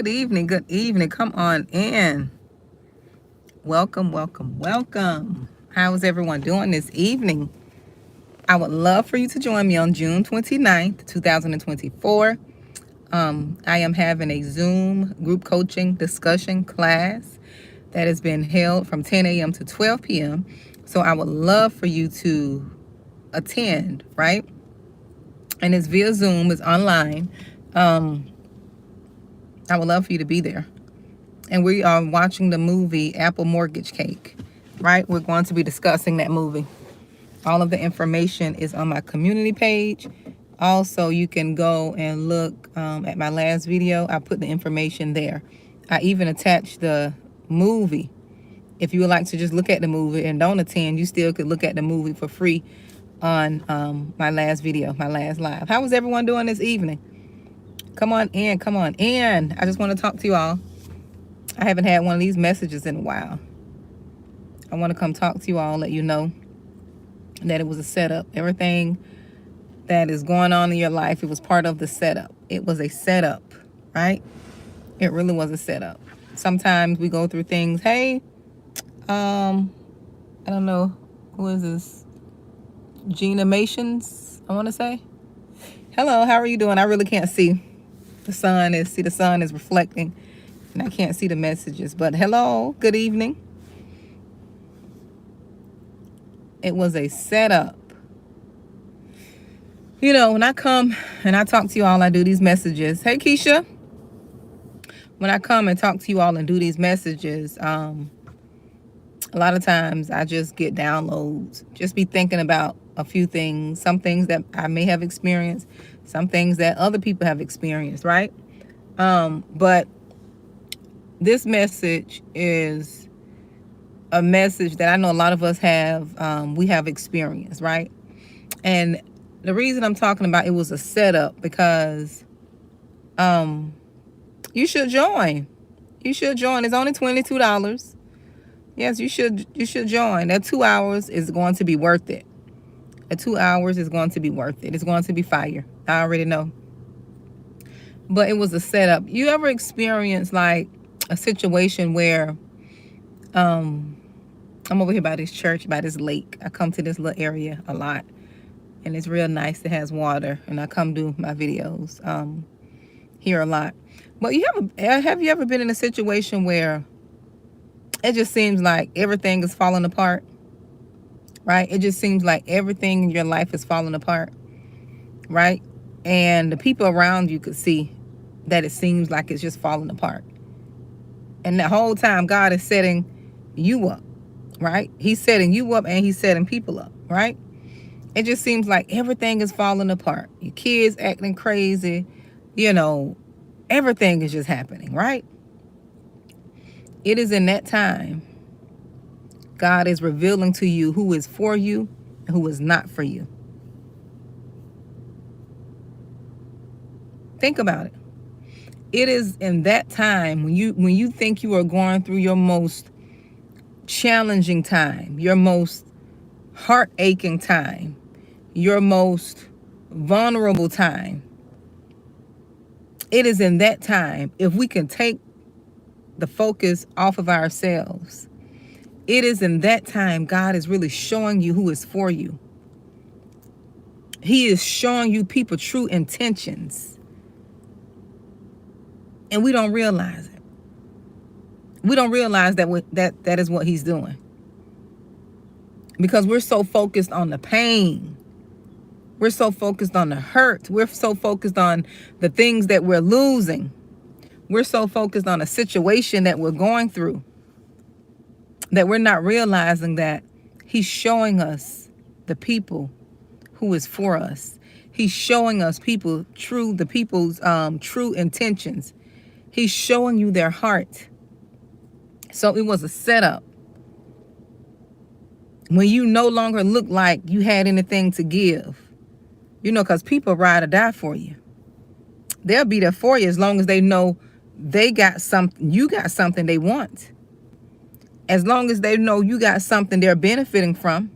Good evening. Good evening. Come on in. Welcome, welcome, welcome. How is everyone doing this evening? I would love for you to join me on June 29th, 2024. I am having a Zoom group coaching discussion class that has been held from 10 a.m. to 12 p.m. So I would love for you to attend, right? And it's via Zoom, it's online. I would love for you to be there. And we are watching the movie Apple Mortgage Cake, right? We're going to be discussing that movie. All of the information is on my community page. Also, you can go and look at my last video. I put the information there. I even attached the movie. If you would like to just look at the movie and don't attend, you still could look at the movie for free on my last video, my last live. How is everyone doing this evening? Come on in, come on in. I just want to talk to you all. I haven't had one of these messages in a while. I want to come talk to you all, let you know that it was a setup. Everything that is going on in your life, it was part of the setup. It was a setup, right? It really was a setup. Sometimes we go through things. Hey, I don't know, who is this? Gina Mations, I want to say. Hello, how are you doing? I really can't see. The sun is reflecting. And I can't see the messages, but hello, good evening. It was a setup. You know, when I come and I talk to you all, I do these messages. Hey, Keisha. When I come and talk to you all and do these messages, a lot of times I just get downloads. Just be thinking about a few things, some things that I may have experienced, some things that other people have experienced, right? But this message is a message that I know a lot of us have, we have experienced, right? And the reason I'm talking about it was a setup because you should join. You should join. It's only $22. Yes, you should join. That 2 hours is going to be worth it. That 2 hours is going to be worth it. It's going to be fire. I already know. But it was a setup. You ever experienced like a situation where I'm over here by this church, by this lake. I come to this little area a lot, and it's real nice. It has water, and I come do my videos here a lot. But have you ever been in a situation where it just seems like everything is falling apart, right? It just seems like everything in your life is falling apart, right? And the people around you could see that it seems like it's just falling apart. And the whole time, God is setting you up, right? He's setting you up and he's setting people up, right? It just seems like everything is falling apart. Your kids acting crazy, you know, everything is just happening, right? It is in that time God is revealing to you who is for you and who is not for you. Think about it. It is in that time when you think you are going through your most challenging time, your most heart-aching time, your most vulnerable time. It is in that time, if we can take the focus off of ourselves, it is in that time God is really showing you who is for you. He is showing you people true intentions. And we don't realize it. We don't realize that is what he's doing. Because we're so focused on the pain. We're so focused on the hurt. We're so focused on the things that we're losing. We're so focused on a situation that we're going through that we're not realizing that he's showing us the people who is for us. He's showing us the people's true intentions. He's showing you their heart. So it was a setup. When you no longer look like you had anything to give, you know, because people ride or die for you. They'll be there for you as long as they know they got something, you got something they want. As long as they know you got something they're benefiting from.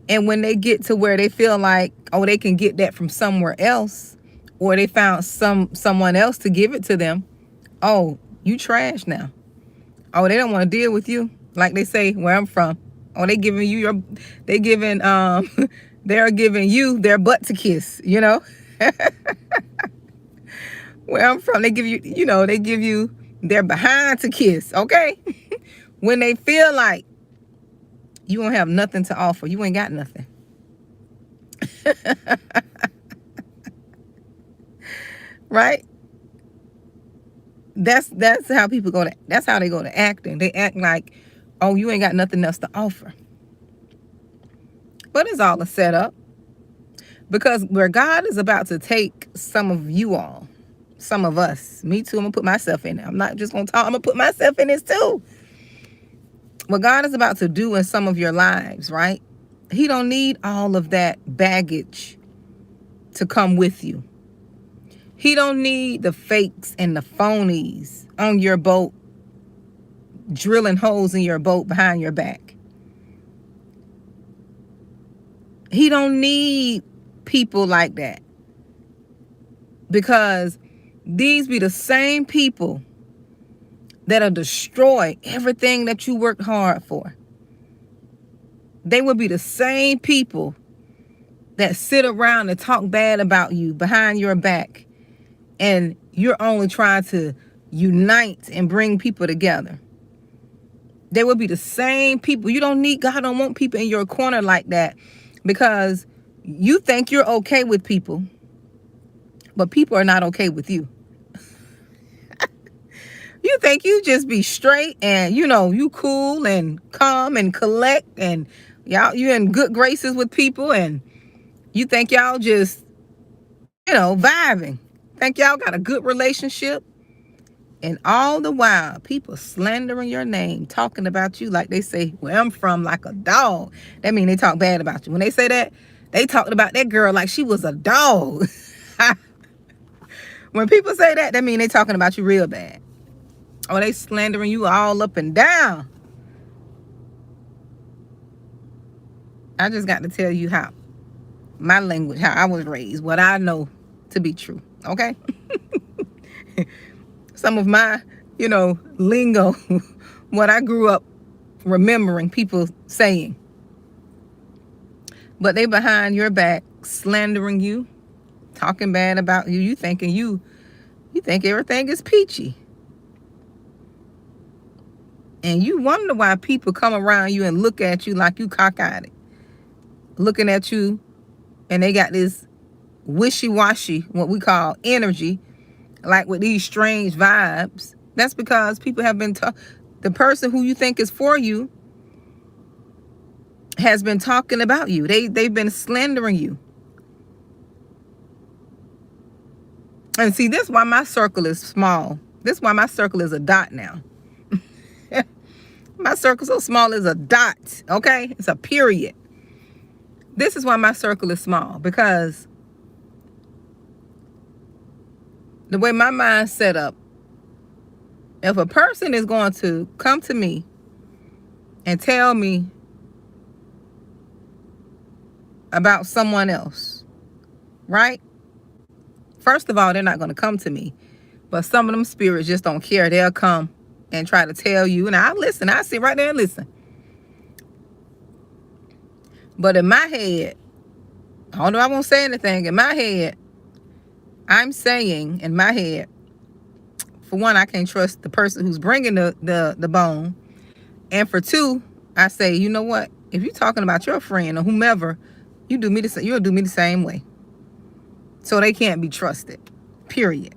And when they get to where they feel like, oh, they can get that from somewhere else, or they found someone else to give it to them, Oh, you trash now. Oh, they don't want to deal with you. Like they say where I'm from. Oh, they giving you your, they giving, they're giving you their butt to kiss, you know? Where I'm from, they give you, they give you their behind to kiss, okay? When they feel like you don't have nothing to offer, you ain't got nothing. Right? That's how people go to, that's how they go to acting. They act like, oh, you ain't got nothing else to offer. But it's all a setup. Because where God is about to take some of you all, some of us, me too, I'm going to put myself in it. I'm not just going to talk, I'm going to put myself in this too. What God is about to do in some of your lives, right? He don't need all of that baggage to come with you. He don't need the fakes and the phonies on your boat, drilling holes in your boat behind your back. He don't need people like that. Because these be the same people that'll destroy everything that you worked hard for. They will be the same people that sit around and talk bad about you behind your back, and you're only trying to unite and bring people together. They will be the same people. You don't need, God don't want people in your corner like that, because you think you're okay with people, but people are not okay with you. You think you just be straight and, you cool and calm and collect, and you in good graces with people, and you think y'all just, vibing. Think y'all got a good relationship. And all the while, people slandering your name, talking about you like they say, where I'm from, like a dog. That mean they talk bad about you. When they say that, they talked about that girl like she was a dog. When people say that, that mean they talking about you real bad. Or they slandering you all up and down. I just got to tell you how my language, how I was raised, what I know to be true. Okay? Some of my, lingo, what I grew up remembering people saying. But they behind your back slandering you, talking bad about you. You think everything is peachy. And you wonder why people come around you and look at you like you cockeyed, looking at you, and they got this wishy-washy, what we call energy, like with these strange vibes. That's because people have been the person who you think is for you has been talking about you. They've been slandering you. And see, this is why my circle is small. This is why my circle is a dot now. My circle so small is a dot, okay? It's a period. This is why my circle is small, because the way my mind's set up, if a person is going to come to me and tell me about someone else, right? First of all, they're not going to come to me. But some of them spirits just don't care. They'll come and try to tell you, and I'll listen. I'll sit right there and listen. But in my head, although I won't say anything, in my head, I'm saying in my head, for one, I can't trust the person who's bringing the bone. And for two, I say, you know what? If you're talking about your friend or whomever, you'll do me the same way. So they can't be trusted, period.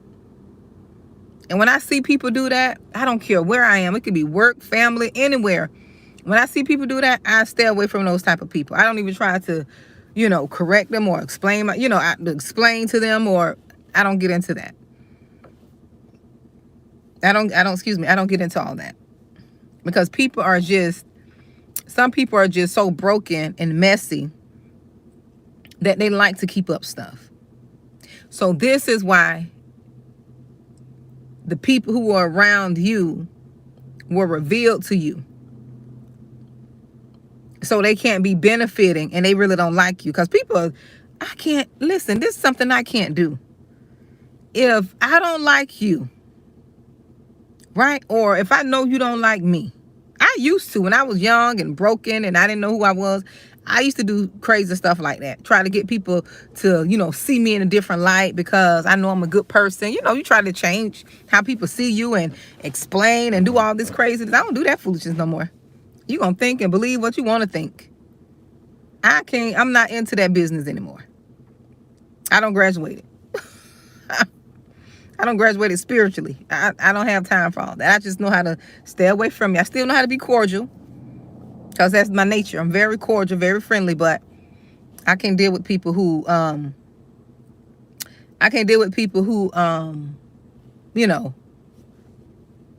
And when I see people do that, I don't care where I am. It could be work, family, anywhere. When I see people do that, I stay away from those type of people. I don't even try to, correct them or explain, explain to them, or I don't get into that. I don't get into all that. Because some people are just so broken and messy that they like to keep up stuff. So this is why the people who are around you were revealed to you. So they can't be benefiting, and they really don't like you. Because listen, this is something I can't do. If I don't like you, right? Or if I know you don't like me. I used to, when I was young and broken and I didn't know who I was, I used to do crazy stuff like that. Try to get people to, see me in a different light because I know I'm a good person. You try to change how people see you and explain and do all this craziness. I don't do that foolishness no more. You gonna think and believe what you want to think. I'm not into that business anymore. I don't graduate it. I don't graduate it spiritually. I don't have time for all that. I just know how to stay away from you. I still know how to be cordial because that's my nature. I'm very cordial, very friendly, but I can't deal with people who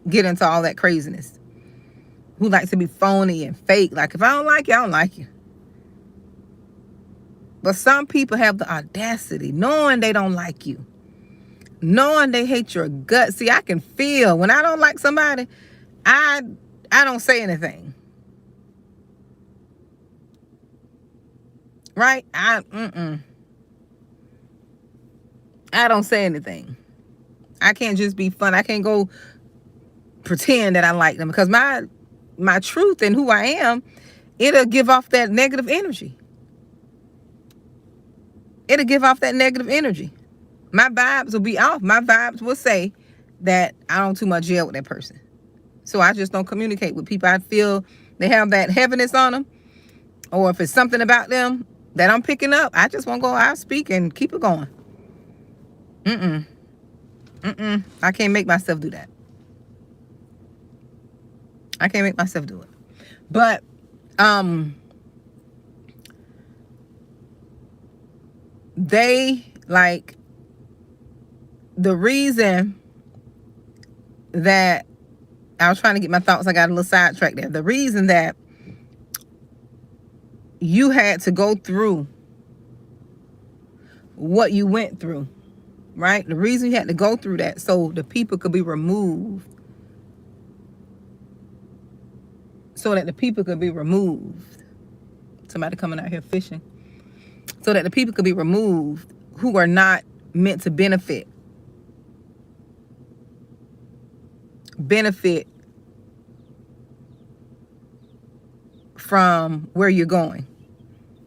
get into all that craziness. Who likes to be phony and fake. Like, if I don't like you, I don't like you. But some people have the audacity, knowing they don't like you, knowing they hate your guts. See, I can feel when I don't like somebody, I don't say anything. Right? I don't say anything. I can't just be fun. I can't go pretend that I like them because my truth and who I am, it'll give off that negative energy. It'll give off that negative energy. My vibes will be off. My vibes will say that I don't too much gel with that person. So I just don't communicate with people. I feel they have that heaviness on them. Or if it's something about them that I'm picking up, I just won't go out, speak, and keep it going. I can't make myself do that. I can't make myself do it. But, the reason that I was trying to get my thoughts, I got a little sidetracked there. The reason that you had to go through what you went through, right? The reason you had to go through that so the people could be removed. So that the people could be removed. Somebody coming out here fishing. So that the people could be removed who are not meant to benefit from where you're going.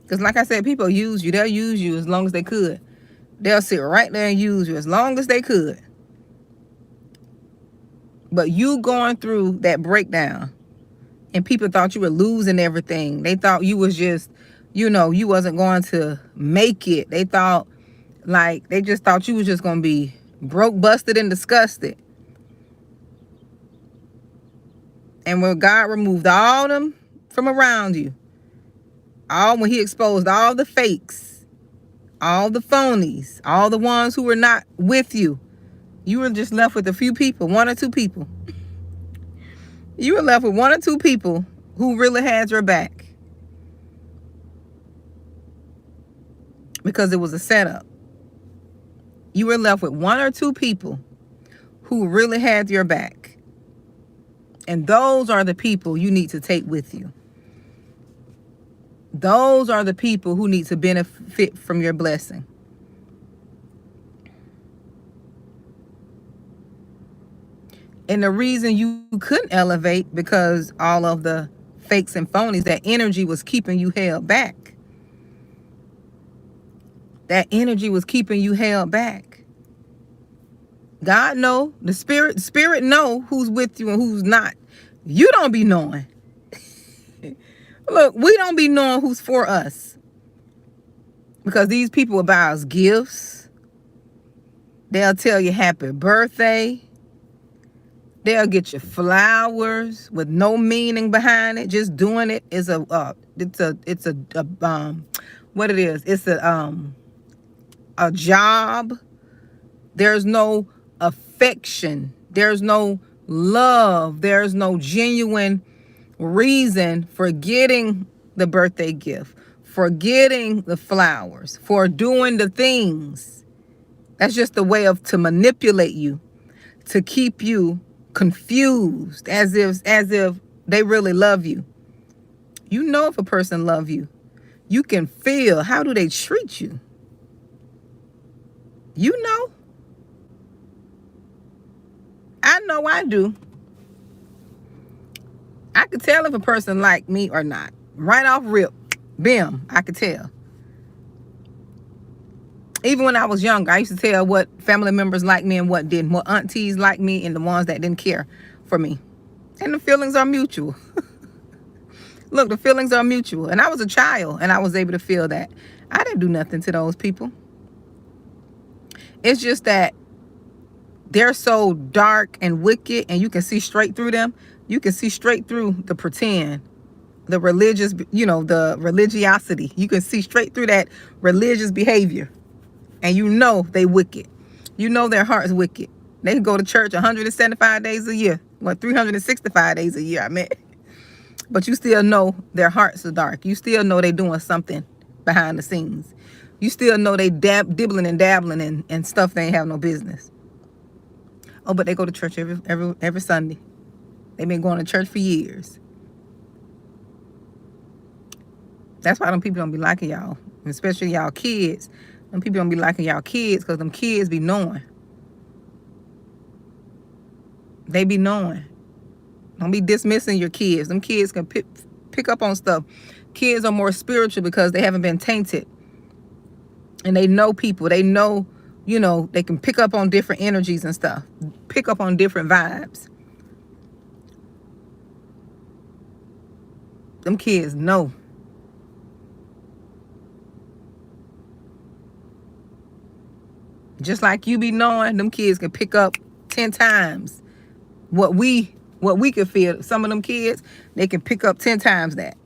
Because like I said, people use you. They'll use you as long as they could. They'll sit right there and use you as long as they could. But you going through that breakdown and people thought you were losing everything. They thought you was just, you wasn't going to make it. They just thought you was just going to be broke, busted, and disgusted. And when God removed all them from around you, when he exposed all the fakes, all the phonies, all the ones who were not with you, you were just left with a few people, one or two people. You were left with one or two people who really had your back. Because it was a setup. You were left with one or two people who really had your back. And those are the people you need to take with you. Those are the people who need to benefit from your blessing. And the reason you couldn't elevate, because all of the fakes and phonies, that energy was keeping you held back. That energy was keeping you held back. God know, the spirit know who's with you and who's not. You don't be knowing. Look, we don't be knowing who's for us. Because these people will buy us gifts. They'll tell you happy birthday. They'll get you flowers with no meaning behind it. Just doing it is what it is. It's a job. There's no affection. There's no love. There's no genuine reason for getting the birthday gift, for getting the flowers, for doing the things. That's just a way to manipulate you, to keep you confused, as if they really love you. You know if a person loves you. You can feel, how do they treat you? You know. I know I do. could tell if a person liked me or not. Right off rip. Bam. I could tell. Even when I was younger, I used to tell what family members liked me and what didn't. What aunties liked me and the ones that didn't care for me. And the feelings are mutual. Look, the feelings are mutual. And I was a child and I was able to feel that. I didn't do nothing to those people. It's just that they're so dark and wicked and you can see straight through them. You can see straight through the pretend, the religious, the religiosity. You can see straight through that religious behavior. And you know they wicked. You know their heart's wicked. They can go to church 175 days a year. 365 days a year, I meant. But you still know their hearts are dark. You still know they doing something behind the scenes. You still know they dibbling and dabbling in stuff they ain't have no business. Oh, but they go to church every Sunday. They've been going to church for years. That's why them people don't be liking y'all. Especially y'all kids. Them people don't be liking y'all kids because them kids be knowing. They be knowing. Don't be dismissing your kids. Them kids can pick up on stuff. Kids are more spiritual because they haven't been tainted. And they know people. They know, they can pick up on different energies and stuff. Pick up on different vibes. Them kids know. Just like you be knowing, them kids can pick up 10 times what we could feel. Some of them kids, they can pick up 10 times that.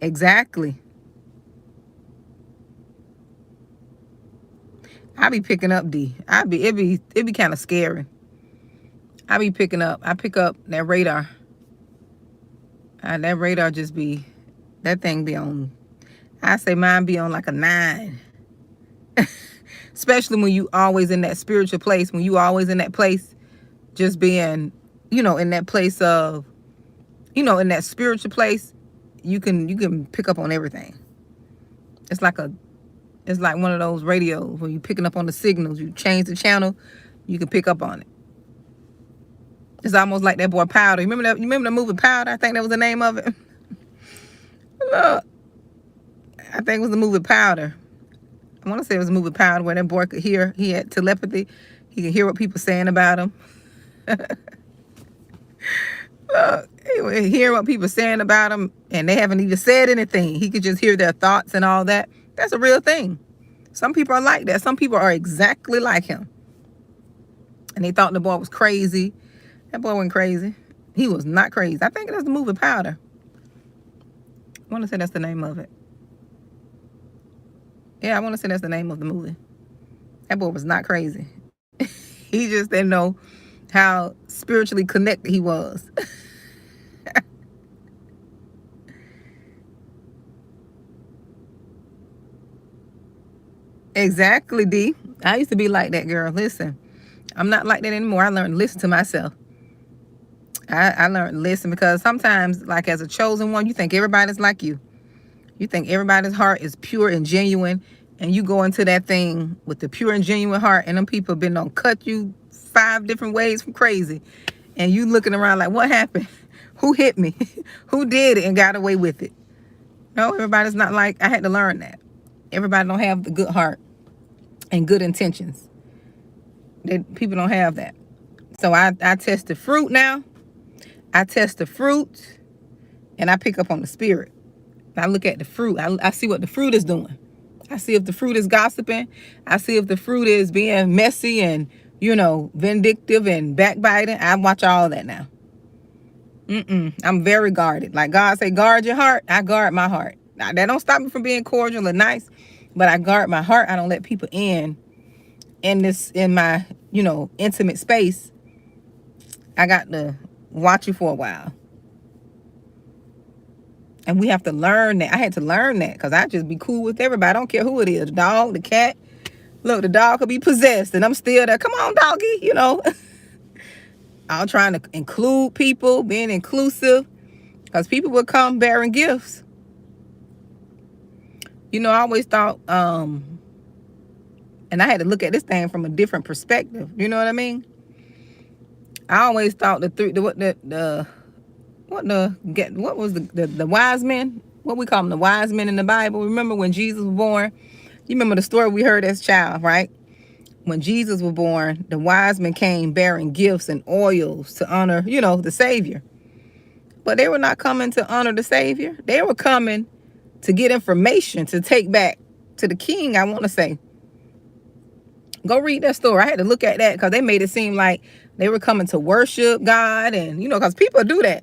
Exactly. I be picking up D. It be kind of scary. I pick up that radar. That radar just be, that thing be on, I say mine be on like a 9. Especially when you always in that spiritual place, when you always in that place, just being, in that place of, in that spiritual place, you can pick up on everything. It's like one of those radios where you picking up on the signals. You change the channel, you can pick up on it. It's almost like that boy Powder. You remember the movie Powder? I think that was the name of it. Look, I think it was the movie Powder. I want to say it was a movie Powder where that boy could hear. He had telepathy. He could hear what people saying about him. Look, he would hear what people saying about him, and they haven't even said anything. He could just hear their thoughts and all that. That's a real thing. Some people are like that. Some people are exactly like him. And they thought the boy was crazy. That boy wasn't crazy. He was not crazy. I think that's the movie Powder. I want to say that's the name of it. Yeah, I want to say that's the name of the movie. That boy was not crazy. He just didn't know how spiritually connected he was. Exactly, D. I used to be like that, girl. Listen, I'm not like that anymore. I learned to listen to myself. I learned to listen because sometimes, like as a chosen one, you think everybody's like you. You think everybody's heart is pure and genuine, and you go into that thing with the pure and genuine heart, and them people been on cut you 5 different ways from crazy, and you looking around like, what happened? Who hit me? Who did it and got away with it? No, everybody's not like, I had to learn that. Everybody don't have the good heart and good intentions. People don't have that. So I test the fruit now. I test the fruit, and I pick up on the spirit. I look at the fruit. I see what the fruit is doing. I see if the fruit is gossiping. I see if the fruit is being messy and, vindictive and backbiting. I watch all that now. I'm very guarded. Like God say, guard your heart. I guard my heart. Now, that don't stop me from being cordial and nice, but I guard my heart. I don't let people in my, intimate space. I got to watch you for a while. And we have to learn that. I had to learn that because I just be cool with everybody. I don't care who it is. The dog, the cat. Look, the dog could be possessed and I'm still there. Come on, doggy, I'm trying to include people, being inclusive, because people will come bearing gifts. I always thought And I had to look at this thing from a different perspective. You know what I mean? I always thought what was the wise men? What we call them, the wise men in the Bible. Remember when Jesus was born? You remember the story we heard as a child, right? When Jesus was born, the wise men came bearing gifts and oils to honor, the Savior. But they were not coming to honor the Savior. They were coming to get information to take back to the king, I want to say. Go read that story. I had to look at that because they made it seem like they were coming to worship God. And, because people do that.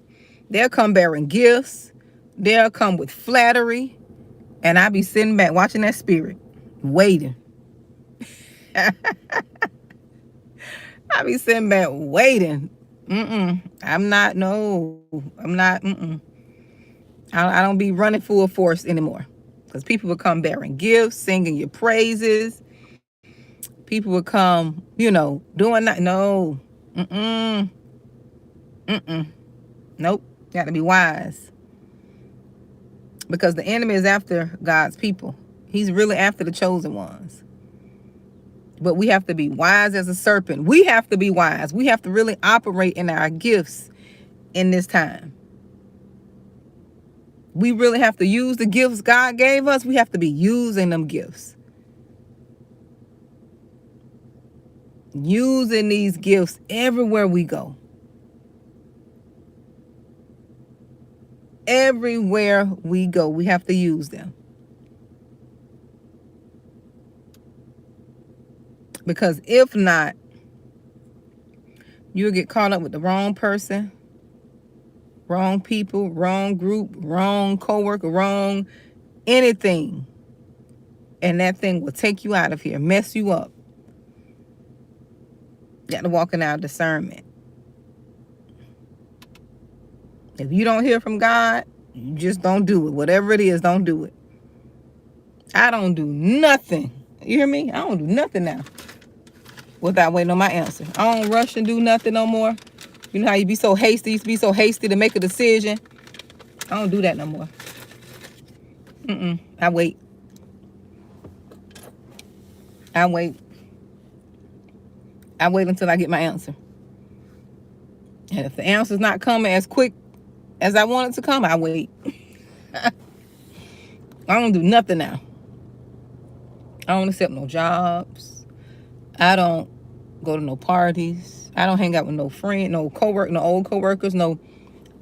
They'll come bearing gifts. They'll come with flattery. And I be sitting back watching that spirit, waiting. I be sitting back waiting. I'm not. I don't be running full force anymore. Because people will come bearing gifts, singing your praises. People will come, doing that. No. Nope. Got to be wise. Because the enemy is after God's people. He's really after the chosen ones. But we have to be wise as a serpent. We have to be wise. We have to really operate in our gifts in this time. We really have to use the gifts God gave us. We have to be using them gifts. Using these gifts everywhere we go. Everywhere we go, we have to use them. Because if not, you'll get caught up with the wrong person, wrong people, wrong group, wrong coworker, wrong anything. And that thing will take you out of here, mess you up. You got to walk in our discernment. If you don't hear from God, you just don't do it. Whatever it is, don't do it. I don't do nothing. You hear me? I don't do nothing now without waiting on my answer. I don't rush and do nothing no more. You know how you be so hasty, used to be so hasty to make a decision? I don't do that no more. I wait. I wait until I get my answer. And if the answer's not coming as quick as I want it to come, I wait. I don't do nothing now. I don't accept no jobs. I don't go to no parties. I don't hang out with no friend, no coworker, no old coworkers. No,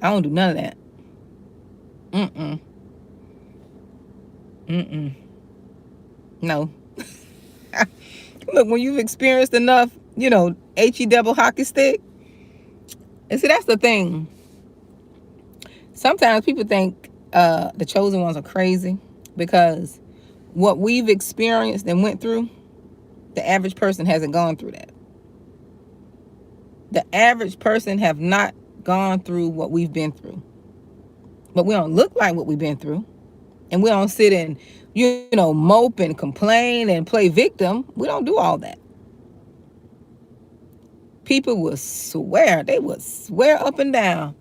I don't do none of that. No. Look, when you've experienced enough, HE double hockey stick. And see, that's the thing. Sometimes people think the chosen ones are crazy because what we've experienced and went through, the average person hasn't gone through that. The average person have not gone through what we've been through. But we don't look like what we've been through. And we don't sit and, mope and complain and play victim. We don't do all that. People will swear. They would swear up and down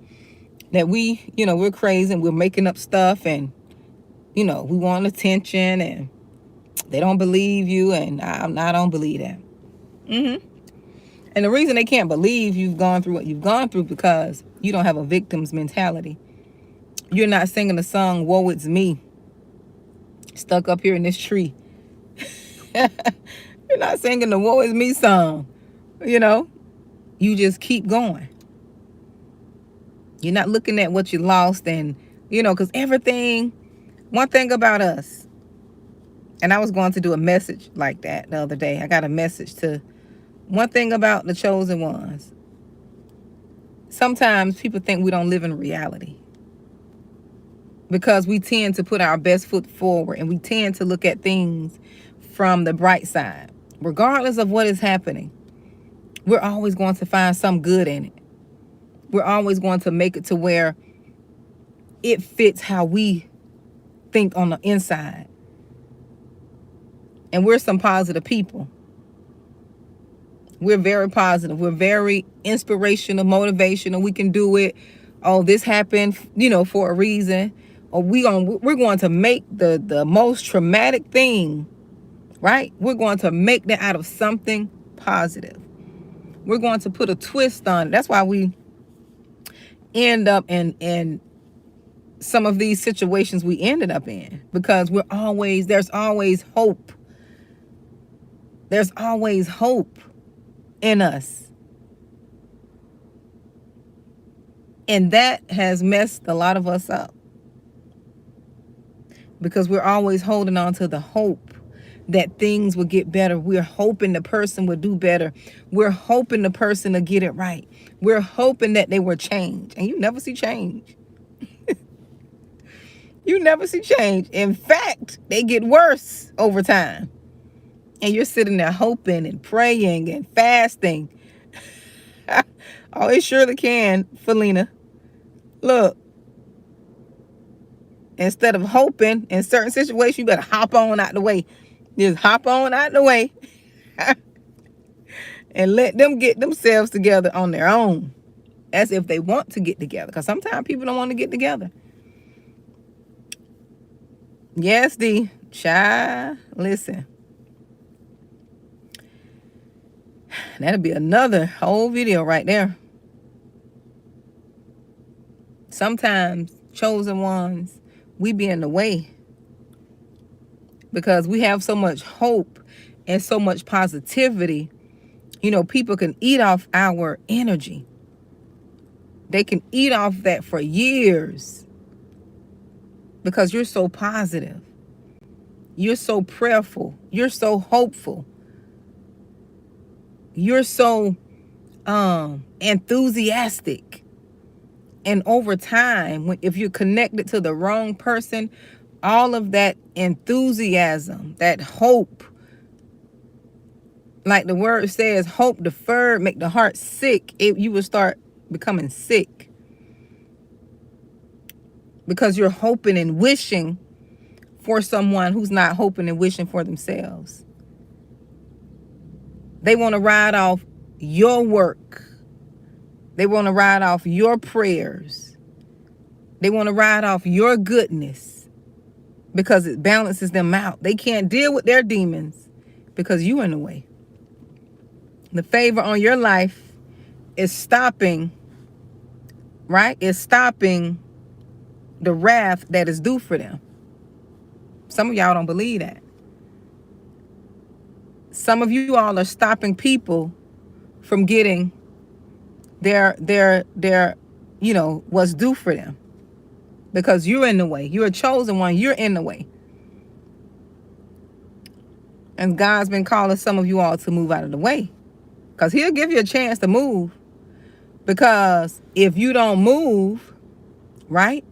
that we're crazy and we're making up stuff and, we want attention and they don't believe you and I don't believe that. And the reason they can't believe you've gone through what you've gone through because you don't have a victim's mentality. You're not singing the song, "Woe It's Me," stuck up here in this tree. You're not singing the "Woe It's Me" song. You just keep going. You're not looking at what you lost and, because everything, one thing about us, and I was going to do a message like that the other day. I got a message to one thing about the chosen ones. Sometimes people think we don't live in reality because we tend to put our best foot forward and we tend to look at things from the bright side. Regardless of what is happening, we're always going to find some good in it. We're always going to make it to where it fits how we think on the inside. And we're some positive people. We're very positive. We're very inspirational, motivational. We can do it. Oh, this happened, for a reason. Or we're going to make the most traumatic thing right? We're going to make that out of something positive. We're going to put a twist on it. That's why we end up in some of these situations we ended up in, because there's always hope. There's always hope in us. And that has messed a lot of us up, because we're always holding on to the hope that things will get better. We're hoping the person will do better. We're hoping the person will get it right. We're hoping that they will change. And you never see change. You never see change. In fact, they get worse over time. And you're sitting there hoping and praying and fasting. Oh, it surely can, Felina. Look, instead of hoping in certain situations, you better hop on out the way. Just hop on out the way and let them get themselves together on their own, as if they want to get together. Because sometimes people don't want to get together. Yes, D. Child, listen. That'll be another whole video right there. Sometimes, chosen ones, we be in the way because we have so much hope and so much positivity. You know, people can eat off our energy. They can eat off that for years because you're so positive. You're so prayerful. You're so hopeful. You're so enthusiastic. And over time, if you're connected to the wrong person, all of that enthusiasm, that hope, like the word says, hope deferred make the heart sick. You will start becoming sick because you're hoping and wishing for someone who's not hoping and wishing for themselves. They want to ride off your work. They want to ride off your prayers. They want to ride off your goodness because it balances them out. They can't deal with their demons because you're in the way. The favor on your life is stopping, right? It's stopping the wrath that is due for them. Some of y'all don't believe that. Some of you all are stopping people from getting their what's due for them, because you're in the way. You're a chosen one. You're in the way. And God's been calling some of you all to move out of the way, because he'll give you a chance to move. Because if you don't move, right?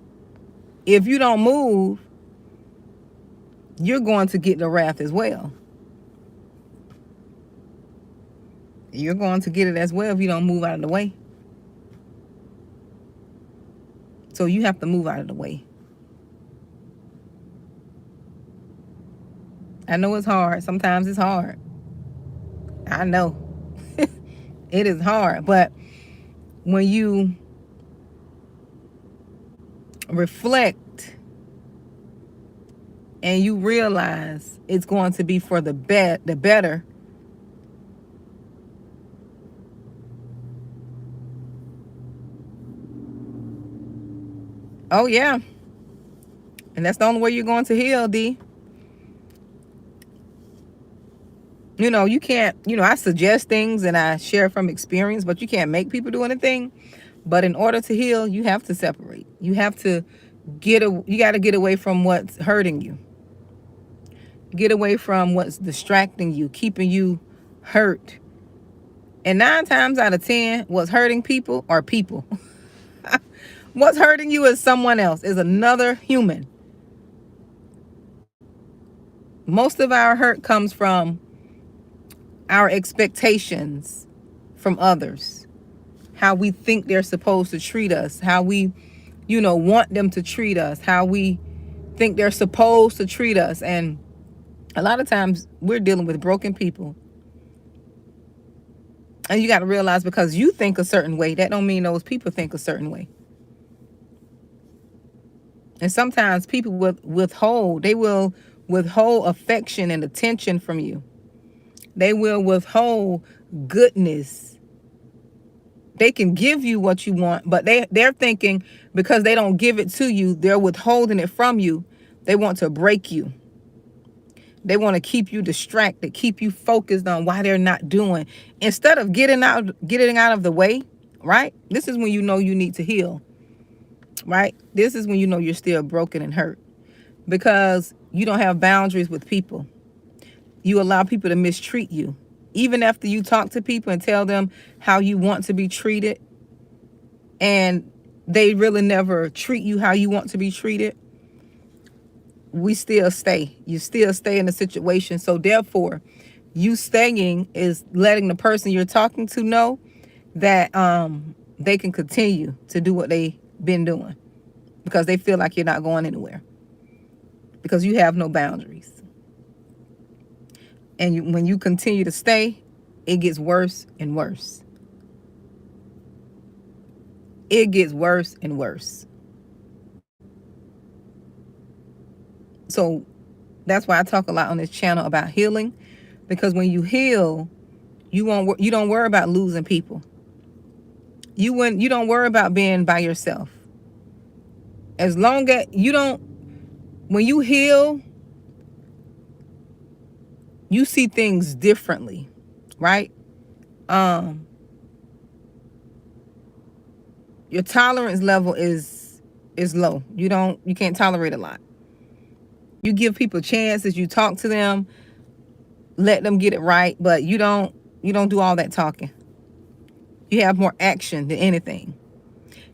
If you don't move, you're going to get the wrath as well. You're going to get it as well if you don't move out of the way. So you have to move out of the way. I know it's hard. Sometimes it's hard. I know. It is hard. But when you reflect and you realize it's going to be for the better, oh yeah. And that's the only way you're going to heal, D. You know, you can't, I suggest things and I share from experience, but you can't make people do anything. But in order to heal, you have to separate. You have to you got to get away from what's hurting you. Get away from what's distracting you, keeping you hurt. And 9 times out of 10, what's hurting people are people. What's hurting you is someone else, is another human. Most of our hurt comes from our expectations from others, how we think they're supposed to treat us, how we, want them to treat us, how we think they're supposed to treat us. And a lot of times we're dealing with broken people. And you got to realize, because you think a certain way, that don't mean those people think a certain way. And sometimes people will withhold. They will withhold affection and attention from you. They will withhold goodness. They can give you what you want, but they're thinking because they don't give it to you, they're withholding it from you. They want to break you. They want to keep you distracted, keep you focused on why they're not doing. Instead of getting out of the way, right? This is when you know you need to heal, right? This is when you know you're still broken and hurt because you don't have boundaries with people. You allow people to mistreat you. Even after you talk to people and tell them how you want to be treated, and they really never treat you how you want to be treated, we still stay. You still stay in the situation. So therefore, you staying is letting the person you're talking to know that they can continue to do what they've been doing because they feel like you're not going anywhere because you have no boundaries. And when you continue to stay, it gets worse and worse. It gets worse and worse. So that's why I talk a lot on this channel about healing, because when you heal, you don't worry about losing people. You don't worry about being by yourself. As long as when you heal, you see things differently, right? Your tolerance level is low. You can't tolerate a lot. You give people chances, you talk to them, let them get it right, but you don't do all that talking. You have more action than anything.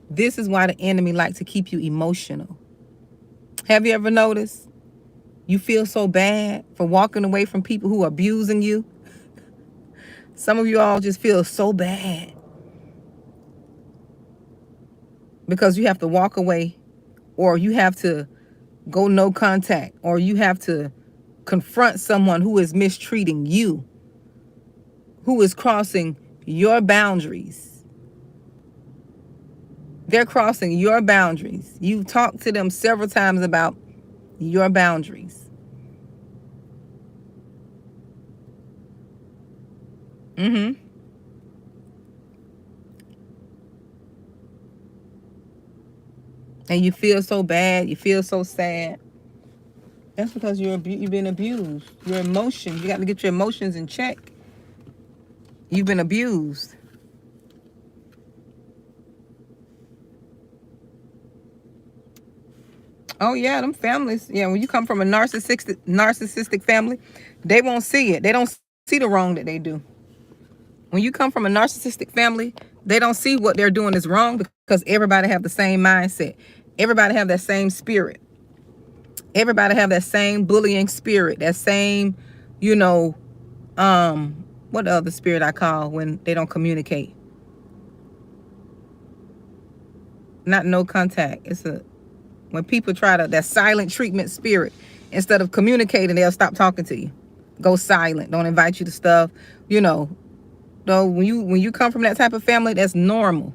This is why the enemy likes to keep you emotional. Have you ever noticed? You feel so bad for walking away from people who are abusing you. Some of you all just feel so bad because you have to walk away, or you have to go no contact, or you have to confront someone who is mistreating you, who is crossing your boundaries. They're crossing your boundaries. You've talked to them several times about your boundaries. And you feel so bad. You feel so sad. That's because you've been abused. Your emotions. You got to get your emotions in check. You've been abused. Oh yeah, them families. Yeah, when you come from a narcissistic family, they won't see it. They don't see the wrong that they do. When you come from a narcissistic family, they don't see what they're doing is wrong because everybody have the same mindset. Everybody have that same spirit. Everybody have that same bullying spirit. That same, what other spirit I call when they don't communicate? Not no contact. It's when people try that silent treatment spirit. Instead of communicating, they'll stop talking to you. Go silent. Don't invite you to stuff. Though when you come from that type of family, that's normal.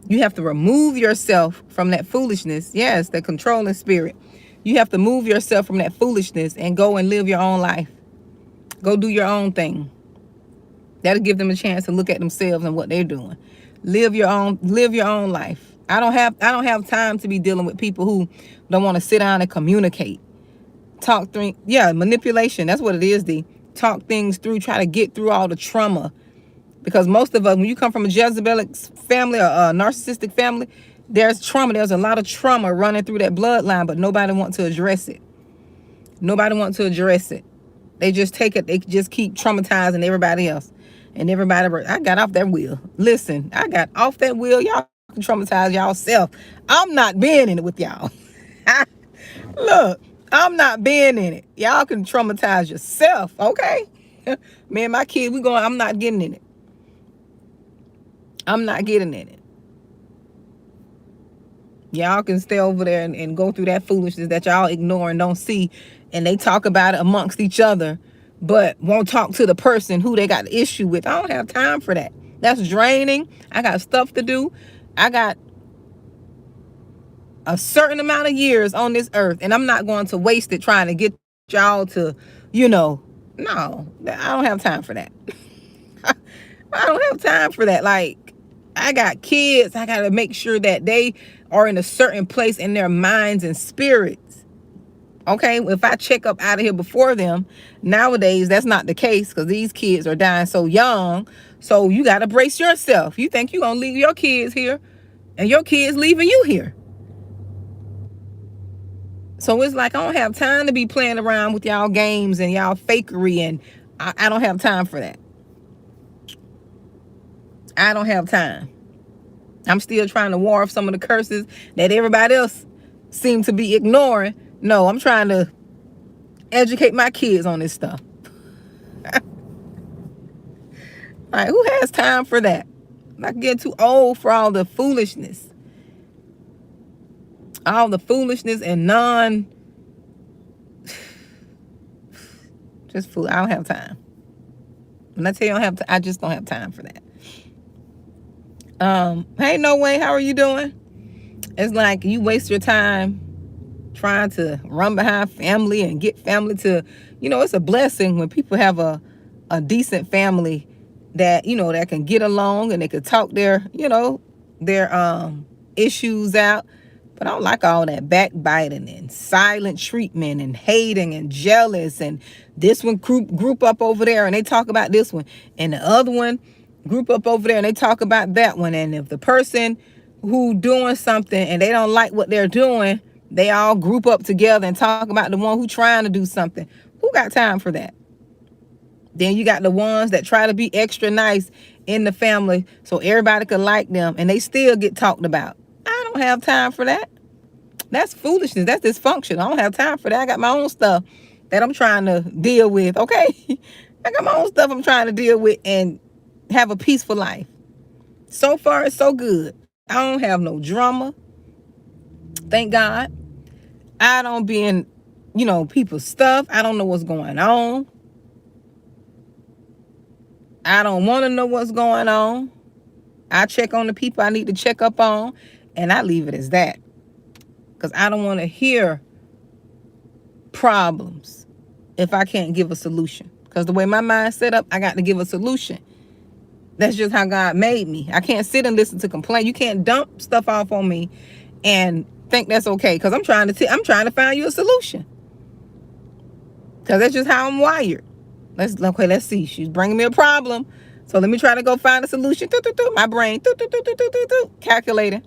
You have to remove yourself from that foolishness. Yes, the controlling spirit. You have to move yourself from that foolishness and go and live your own life. Go do your own thing. That'll give them a chance to look at themselves and what they're doing. Live your own life. I don't have time to be dealing with people who don't want to sit down and communicate. Manipulation. That's what it is, D. Talk things through, try to get through all the trauma. Because most of us, when you come from a Jezebelic family or a narcissistic family, there's trauma. There's a lot of trauma running through that bloodline, but nobody wants to address it. They just take it. They just keep traumatizing everybody else. And I got off that wheel. Listen, I got off that wheel. Y'all can traumatize y'allself. I'm not being in it with y'all. Look, I'm not being in it. Y'all can traumatize yourself, okay? Me and my kid, I'm not getting in it. I'm not getting in it. Y'all can stay over there and go through that foolishness that y'all ignore and don't see. And they talk about it amongst each other, but won't talk to the person who they got the issue with. I don't have time for that. That's draining. I got stuff to do. I got a certain amount of years on this earth, and I'm not going to waste it trying to get y'all to, no, I don't have time for that. I don't have time for that. Like, I got kids. I got to make sure that they are in a certain place in their minds and spirits. Okay, if I check up out of here before them, nowadays that's not the case because these kids are dying so young. So you got to brace yourself. You think you're going to leave your kids here and your kids leaving you here. So it's like I don't have time to be playing around with y'all games and y'all fakery, and I don't have time for that. I don't have time. I'm still trying to ward off some of the curses that everybody else seems to be ignoring. No, I'm trying to educate my kids on this stuff. Like, who has time for that? I get too old for all the foolishness. All the foolishness and just fool. I don't have time. When I tell you I don't have I just don't have time for that. Hey, No Way, how are you doing? It's like you waste your time trying to run behind family and get family to, it's a blessing when people have a decent family that, that can get along and they can talk their issues out. But I don't like all that backbiting and silent treatment and hating and jealous, and this one group up over there and they talk about this one, and the other one group up over there and they talk about that one. And if the person who doing something and they don't like what they're doing, they all group up together and talk about the one who trying to do something. Who got time for that? Then you got the ones that try to be extra nice in the family so everybody could like them, and they still get talked about. I don't have time for that. That's foolishness. That's dysfunction. I don't have time for that. I got my own stuff that I'm trying to deal with, okay? I got my own stuff I'm trying to deal with and have a peaceful life. So far, it's so good. I don't have no drama. Thank God. I don't be in, people's stuff. I don't know what's going on. I don't want to know what's going on. I check on the people I need to check up on, and I leave it as that. Because I don't want to hear problems if I can't give a solution. Because the way my mind's set up, I got to give a solution. That's just how God made me. I can't sit and listen to complain. You can't dump stuff off on me and think that's okay. Because I'm trying to find you a solution. Because that's just how I'm wired. Let's see. She's bringing me a problem. So let me try to go find a solution. My brain, calculating.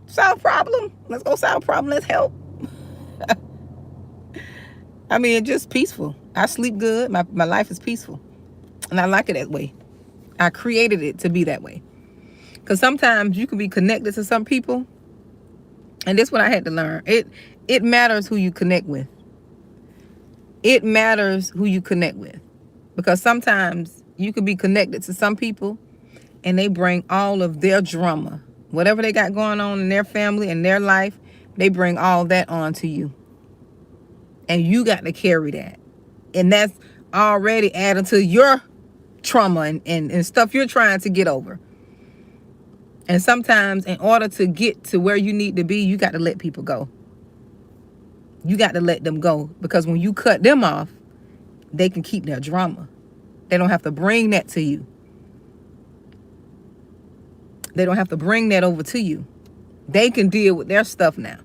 Solve problem. Let's go solve problem. Let's help. I mean, it's just peaceful. I sleep good. My life is peaceful. And I like it that way. I created it to be that way. Because sometimes you can be connected to some people. And this is what I had to learn. It matters who you connect with. It matters who you connect with. Because sometimes you could be connected to some people and they bring all of their drama. Whatever they got going on in their family and their life, they bring all that on to you. And you got to carry that. And that's already added to your trauma and stuff you're trying to get over. And sometimes in order to get to where you need to be, you got to let people go. You got to let them go. Because when you cut them off, they can keep their drama. They don't have to bring that to you. They don't have to bring that over to you. They can deal with their stuff now.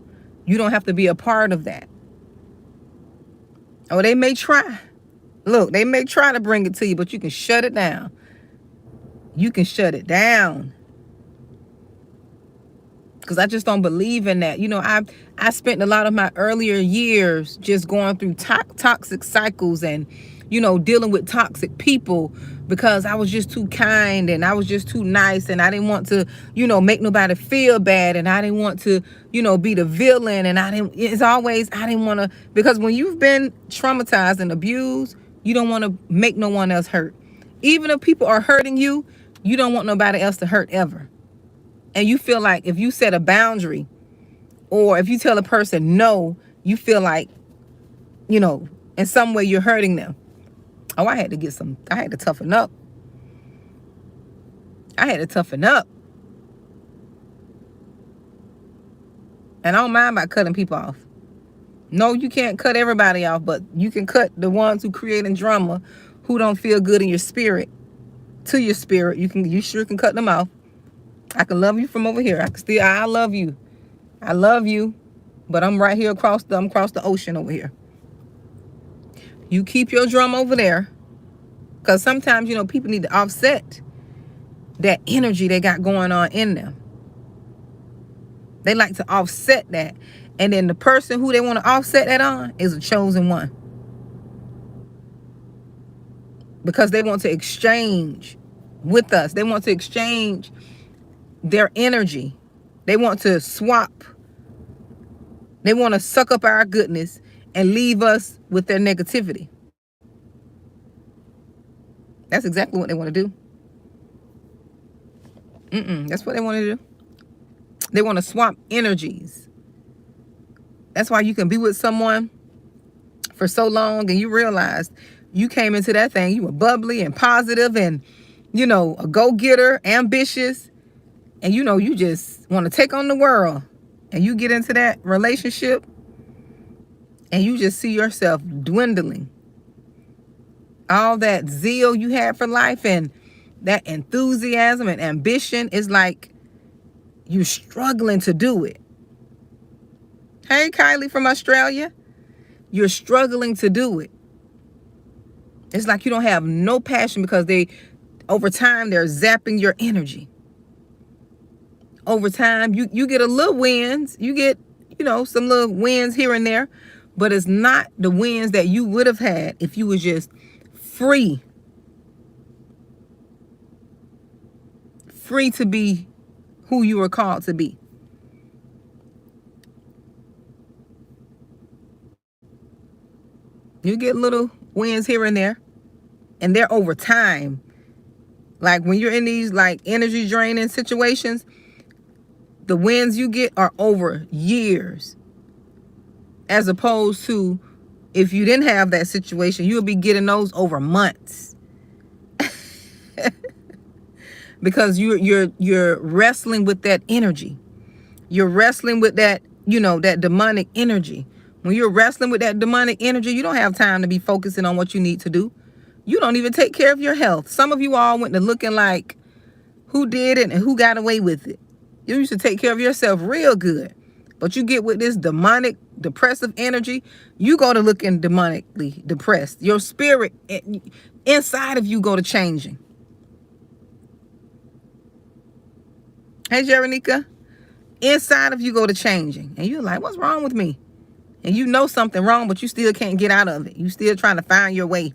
You don't have to be a part of that. Or they may try. Look, they may try to bring it to you, but you can shut it down. You can shut it down. Because I just don't believe in that. I spent a lot of my earlier years just going through toxic cycles and, dealing with toxic people because I was just too kind and I was just too nice and I didn't want to, make nobody feel bad and I didn't want to, be the villain and I didn't want to, because when you've been traumatized and abused, you don't want to make no one else hurt. Even if people are hurting you, you don't want nobody else to hurt ever. And you feel like if you set a boundary or if you tell a person no, you feel like, in some way you're hurting them. Oh, I had to toughen up. I had to toughen up. And I don't mind about cutting people off. No, you can't cut everybody off, but you can cut the ones who creating drama, who don't feel good in your spirit, to your spirit. You sure can cut them off. I can love you from over here. I love you. I love you, but I'm right here across the ocean over here. You keep your drum over there, because sometimes, people need to offset that energy they got going on in them. They like to offset that. And then the person who they want to offset that on is a chosen one. Because they want to exchange with us. They want to exchange their energy. They want to swap. They want to suck up our goodness and leave us with their negativity. That's exactly what they want to do. That's what they want to do. They want to swap energies. That's why you can be with someone for so long and you realize you came into that thing, you were bubbly and positive and, a go-getter, ambitious, and you just want to take on the world. And you get into that relationship and you just see yourself dwindling. All that zeal you had for life and that enthusiasm and ambition is like you're struggling to do it. Hey, Kylie from Australia. You're struggling to do it. It's like you don't have no passion because over time, they're zapping your energy. Over time, you get a little wins. You get, some little wins here and there. But it's not the wins that you would have had if you were just free. Free to be who you were called to be. You get little wins here and there. And they're over time. Like when you're in these energy draining situations, the wins you get are over years. As opposed to if you didn't have that situation, you'll be getting those over months. Because you're wrestling with that energy. You're wrestling with that, that demonic energy. When you're wrestling with that demonic energy, you don't have time to be focusing on what you need to do. You don't even take care of your health. Some of you all went to looking like who did it and who got away with it. You used to take care of yourself real good. But you get with this demonic, depressive energy, you go to looking demonically depressed. Your spirit inside of you go to changing. Hey, Jeronica. Inside of you go to changing. And you're like, what's wrong with me? And you know something wrong, but you still can't get out of it. You still trying to find your way.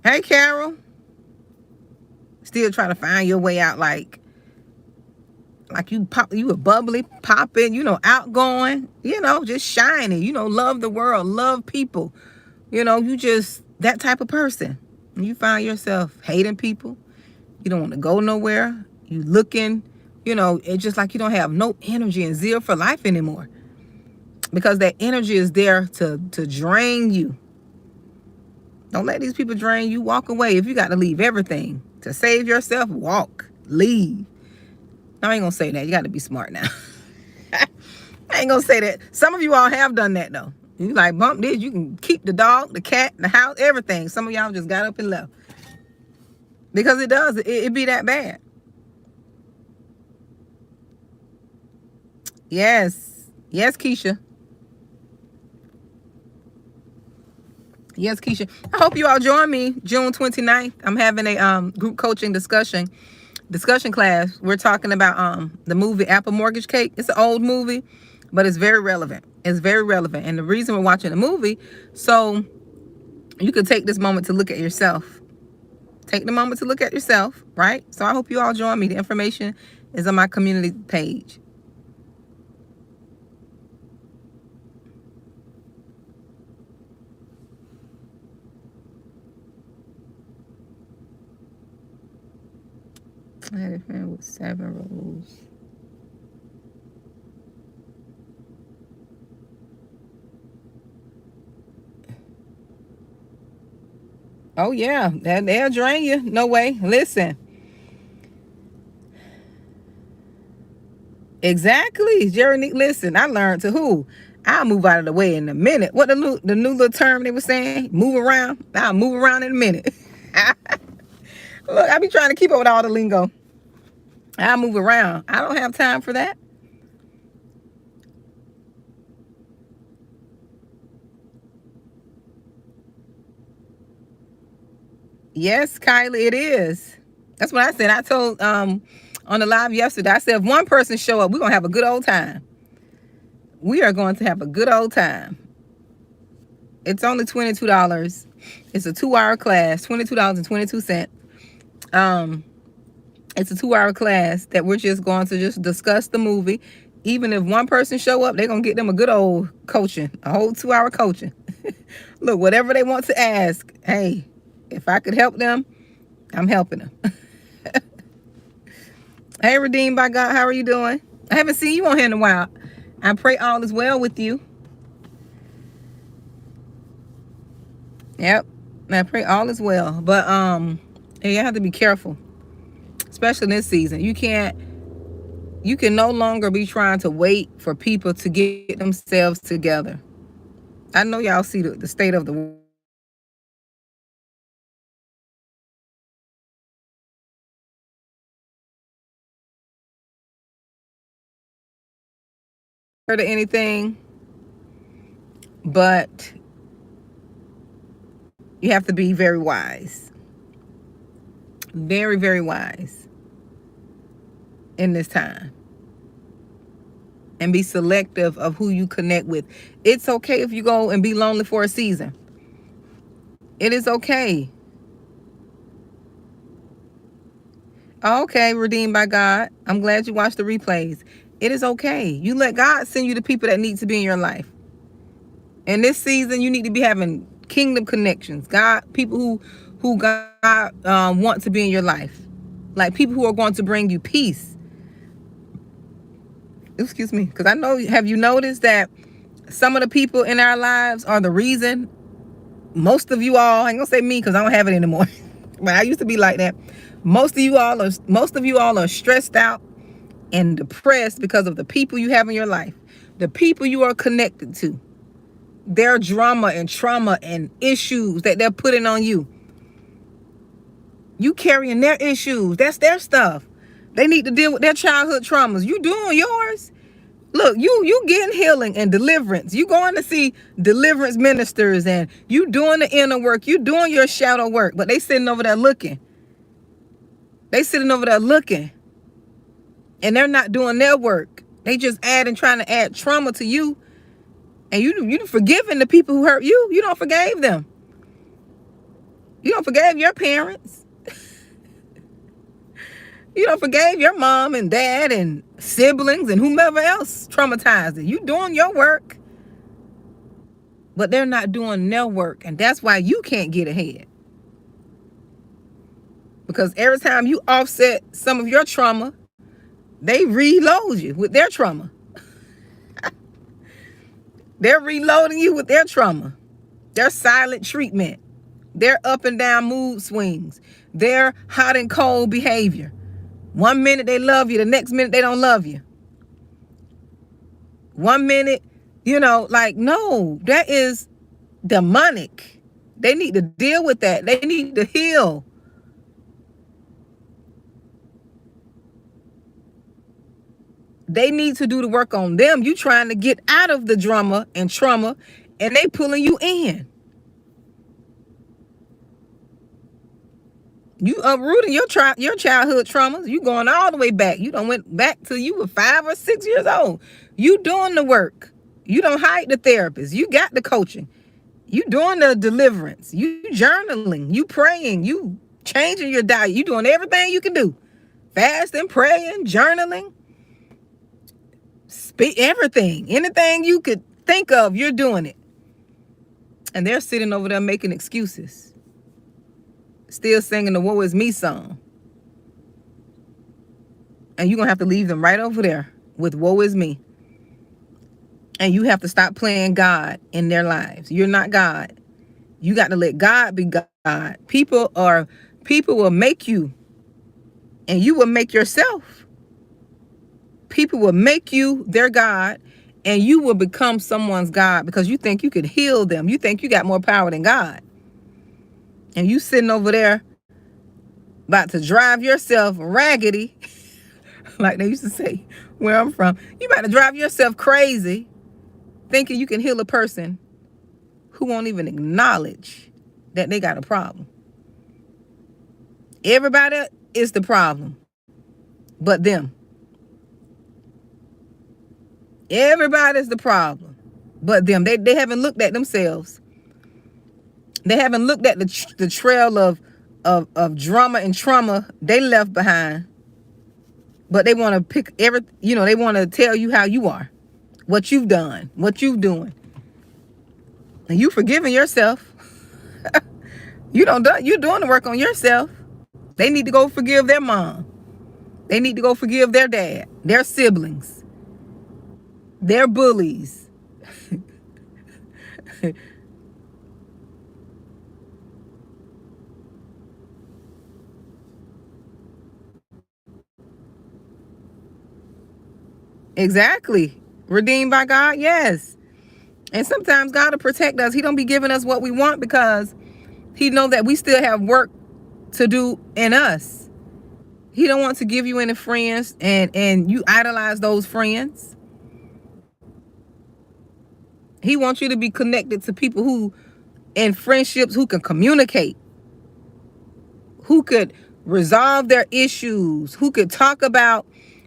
Hey, Carol. Still trying to find your way out like you were bubbly, popping, outgoing, just shiny, love the world, love people. You just that type of person. And you find yourself hating people. You don't want to go nowhere. You looking, it's just like you don't have no energy and zeal for life anymore. Because that energy is there to drain you. Don't let these people drain you. Walk away. If you got to leave everything to save yourself, walk, leave. No, I ain't going to say that. You got to be smart now. I ain't going to say that. Some of you all have done that, though. You like, bump this. You can keep the dog, the cat, the house, everything. Some of y'all just got up and left. Because it does. It be that bad. Yes. Yes, Keisha. Yes, Keisha. I hope you all join me June 29th. I'm having a group coaching discussion class. We're talking about the movie Apple Mortgage Cake. It's an old movie, but it's very relevant. It's very relevant. And the reason we're watching the movie, so you could take this moment to look at yourself. Take the moment to look at yourself, right? So I hope you all join me. The information is on my community page. I had a friend with 7 rules. Oh, yeah. They'll drain you. No way. Listen. Exactly. Jeremy, listen, I learned to who? I'll move out of the way in a minute. What the new little term they were saying? Move around. I'll move around in a minute. Look, I be trying to keep up with all the lingo. I'll move around. I don't have time for that. Yes, Kylie, it is. That's what I said. I told on the live yesterday, I said if one person show up, we're gonna have a good old time. We are going to have a good old time. It's only $22. It's a 2-hour class, $22.22. It's a 2-hour class that we're just going to just discuss the movie. Even if one person show up, they're gonna get them a good old coaching, a whole 2-hour coaching. Look, whatever they want to ask, hey, if I could help them, I'm helping them. Hey, Redeemed by God, how are you doing? I haven't seen you on here in a while. I pray all is well with you. Yep, I pray all is well. But you have to be careful, especially in this season. You can no longer be trying to wait for people to get themselves together. I know y'all see the state of the world. Or anything, but you have to be very wise. Very, very wise in this time. And be selective of who you connect with. It's okay if you go and be lonely for a season. It is okay. Okay, Redeemed by God. I'm glad you watched the replays. It is okay. You let God send you the people that need to be in your life. In this season, you need to be having kingdom connections. God, people who God want to be in your life. Like people who are going to bring you peace. Excuse me. Because I know, have you noticed that some of the people in our lives are the reason most of you all, I ain't gonna say me because I don't have it anymore. But I used to be like that. Most of you all are stressed out and depressed because of the people you have in your life. The people you are connected to. Their drama and trauma and issues that they're putting on you. You carrying their issues. That's their stuff. They need to deal with their childhood traumas. You doing yours. Look, you getting healing and deliverance. You going to see deliverance ministers and you doing the inner work. You doing your shadow work. But they sitting over there looking. And they're not doing their work. They just trying to add trauma to you. And you forgiving the people who hurt you. You don't forgave them. You don't forgave your parents. You don't forgave your mom and dad and siblings and whomever else traumatized it. You doing your work. But they're not doing their work. And that's why you can't get ahead. Because every time you offset some of your trauma, they reload you with their trauma. They're reloading you with their trauma. Their silent treatment. Their up and down mood swings. Their hot and cold behavior. One minute they love you, the next minute they don't love you. One minute, no, that is demonic. They need to deal with that. They need to heal. They need to do the work on them. You trying to get out of the drama and trauma, and they pulling you in. You uprooting your childhood traumas. You going all the way back. You done went back till you were 5 or 6 years old. You doing the work. You don't hire the therapist. You got the coaching. You doing the deliverance. You journaling. You praying. You changing your diet. You doing everything you can do. Fasting, praying, journaling. Speak everything. Anything you could think of, you're doing it. And they're sitting over there making excuses. Still singing the Woe Is Me song. And you're going to have to leave them right over there with Woe Is Me. And you have to stop playing God in their lives. You're not God. You got to let God be God. People will make you. And you will make yourself. people will make you their God, and you will become someone's God because you think you could heal them. You think you got more power than God. And you sitting over there about to drive yourself raggedy, like they used to say where I'm from. You about to drive yourself crazy thinking you can heal a person who won't even acknowledge that they got a problem. Everybody is the problem but them. Everybody's the problem but them. They haven't looked at themselves. They haven't looked at the trail of drama and trauma they left behind. But they want to pick they want to tell you how you are, what you've done, what you're doing. And you forgiving yourself. You're doing the work on yourself. They need to go forgive their mom. They need to go forgive their dad, their siblings, their bullies. Exactly. Redeemed by God, yes. And sometimes God will protect us. He don't be giving us what we want because he know that we still have work to do in us. He don't want to give you any friends and you idolize those friends. He wants you to be connected to people who, in friendships, who can communicate, who could resolve their issues, who could talk about,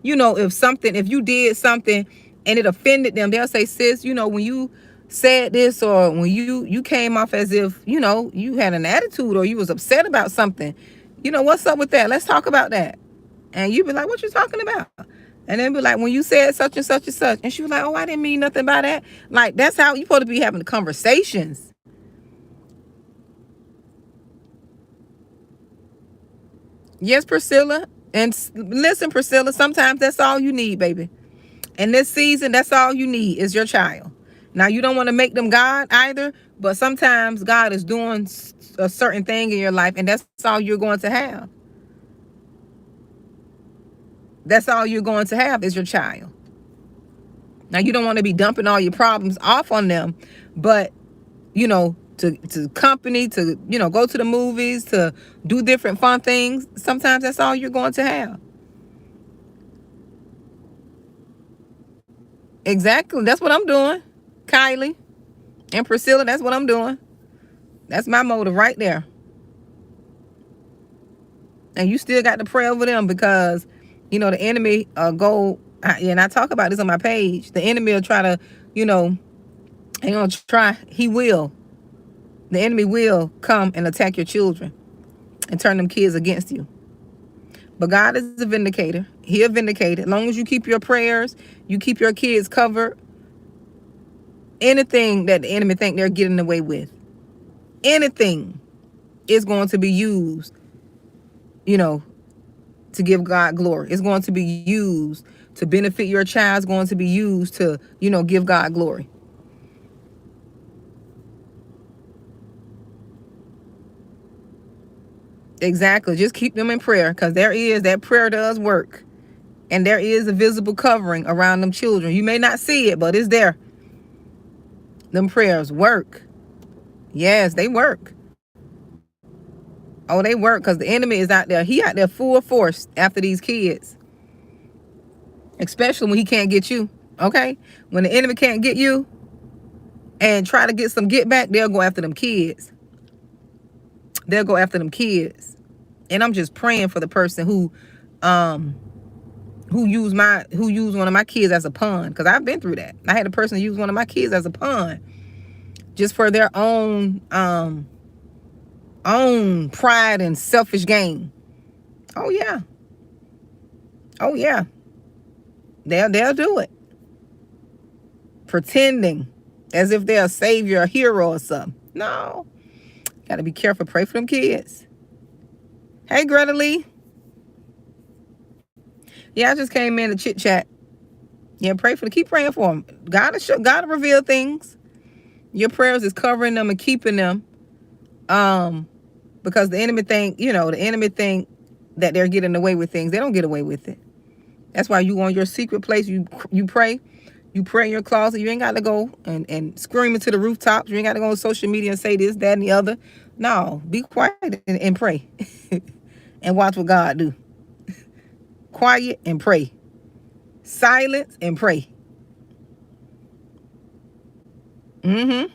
if you did something and it offended them, they'll say, sis, when you said this, or when you came off as if, you had an attitude or you was upset about something, what's up with that? Let's talk about that. And you be like, what you talking about? And then be like, when you said such and such and such. And she was like, oh, I didn't mean nothing by that. Like, that's how you supposed to be having the conversations. Yes, Priscilla. And listen, Priscilla, sometimes that's all you need, baby. In this season, that's all you need is your child. Now, you don't want to make them God either, but sometimes God is doing a certain thing in your life, and that's all you're going to have. That's all you're going to have is your child. Now, you don't want to be dumping all your problems off on them, but, to company, to, go to the movies, to do different fun things, sometimes that's all you're going to have. Exactly. That's what I'm doing. Kylie and Priscilla, that's what I'm doing. That's my motive right there. And you still got to pray over them because, the enemy and I talk about this on my page. The enemy will try to, he will. The enemy will come and attack your children and turn them kids against you. But God is a vindicator. He'll vindicate it. As long as you keep your prayers, you keep your kids covered. Anything that the enemy think they're getting away with, anything is going to be used, to give God glory. It's going to be used to benefit your child. It's going to be used to, give God glory. Exactly. Just keep them in prayer because that prayer does work. And there is a visible covering around them children. You may not see it, but it's there. Them prayers work. Yes, they work. Oh, they work because the enemy is out there. He out there full force after these kids. Especially when he can't get you. Okay? When the enemy can't get you and try to get some get back, they'll go after them kids. They'll go after them kids. And I'm just praying for the person who used one of my kids as a pawn, because I've been through that. I had a person use one of my kids as a pawn just for their own pride and selfish gain. Oh yeah. They'll do it, pretending as if they're a savior, a hero or something. No, gotta be careful. Pray for them kids. Hey, Greta Lee. Yeah, I just came in to chit chat. Yeah, keep praying for them. God will reveal things. Your prayers is covering them and keeping them. Because the enemy think that they're getting away with things. They don't get away with it. That's why you on your secret place. You pray. You pray in your closet. You ain't got to go and scream into the rooftops. You ain't got to go on social media and say this, that, and the other. No, be quiet and pray. And watch what God do. Quiet and pray. Silence and pray. And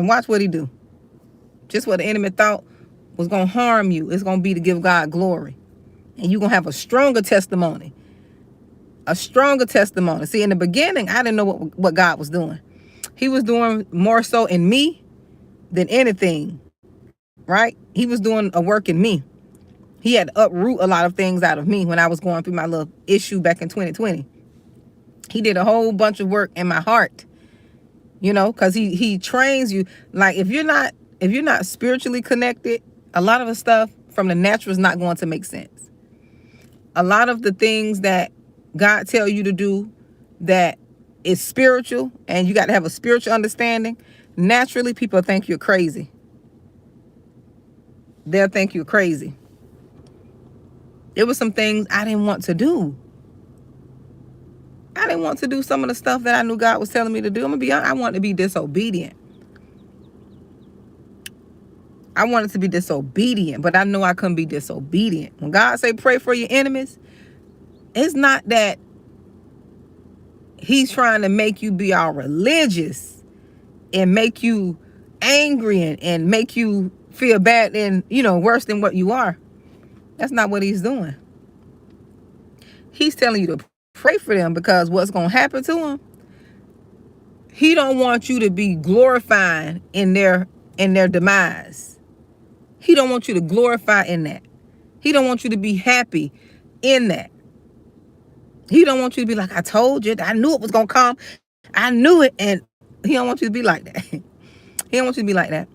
watch what he do. Just what the enemy thought was going to harm you, it's going to be to give God glory. And you're going to have a stronger testimony. A stronger testimony. See, in the beginning, I didn't know what God was doing. He was doing more so in me than anything, right? He was doing a work in me. He had to uproot a lot of things out of me when I was going through my little issue back in 2020. He did a whole bunch of work in my heart, you know, because he trains you. Like, if you're not spiritually connected, a lot of the stuff from the natural is not going to make sense. A lot of the things that God tell you to do that is spiritual, and you got to have a spiritual understanding, naturally people think you're crazy. They'll think you're crazy. There was some things I didn't want to do. I didn't want to do some of the stuff that I knew God was telling me to do. I'm gonna be honest, I wanted to be disobedient. I wanted to be disobedient, but I knew I couldn't be disobedient. When God say pray for your enemies, it's not that he's trying to make you be all religious and make you angry and make you feel bad and, you know, worse than what you are. That's not what he's doing. He's telling you to pray for them, because what's going to happen to them, he don't want you to be glorifying in their demise. He don't want you to glorify in that. He don't want you to be happy in that. He don't want you to be like, I told you, I knew it was going to come. I knew it. And he don't want you to be like that. He don't want you to be like that,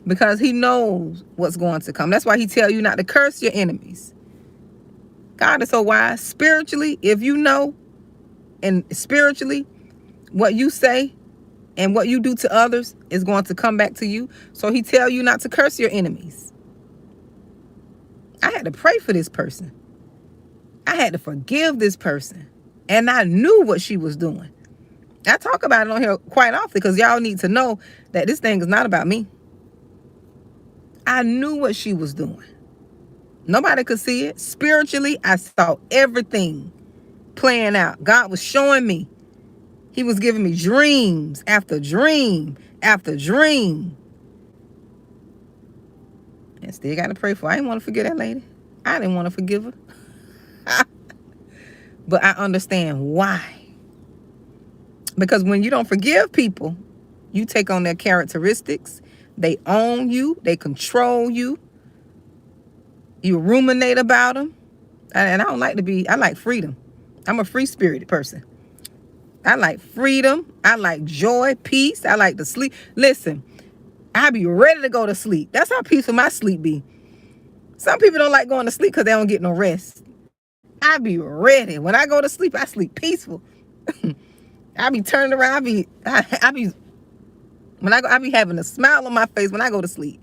because he knows what's going to come. That's why he tell you not to curse your enemies. God is so wise. Spiritually, if you know, and spiritually, what you say and what you do to others is going to come back to you. So he tell you not to curse your enemies. I had to pray for this person. I had to forgive this person. And I knew what she was doing. I talk about it on here quite often, because y'all need to know that this thing is not about me. I knew what she was doing. Nobody could see it. Spiritually, I saw everything playing out. God was showing me. He was giving me dreams after dream after dream. And still got to pray for her. I didn't want to forget that lady. I didn't want to forgive her. But I understand why. Because when you don't forgive people, you take on their characteristics. They own you. They control you. You ruminate about them. And I don't like to be, I like freedom. I'm a free-spirited person. I like freedom. I like joy, peace. I like to sleep. Listen, I be ready to go to sleep. That's how peaceful my sleep be. Some people don't like going to sleep because they don't get no rest. I be ready. When I go to sleep, I sleep peaceful. I be turning around. I be having a smile on my face when I go to sleep.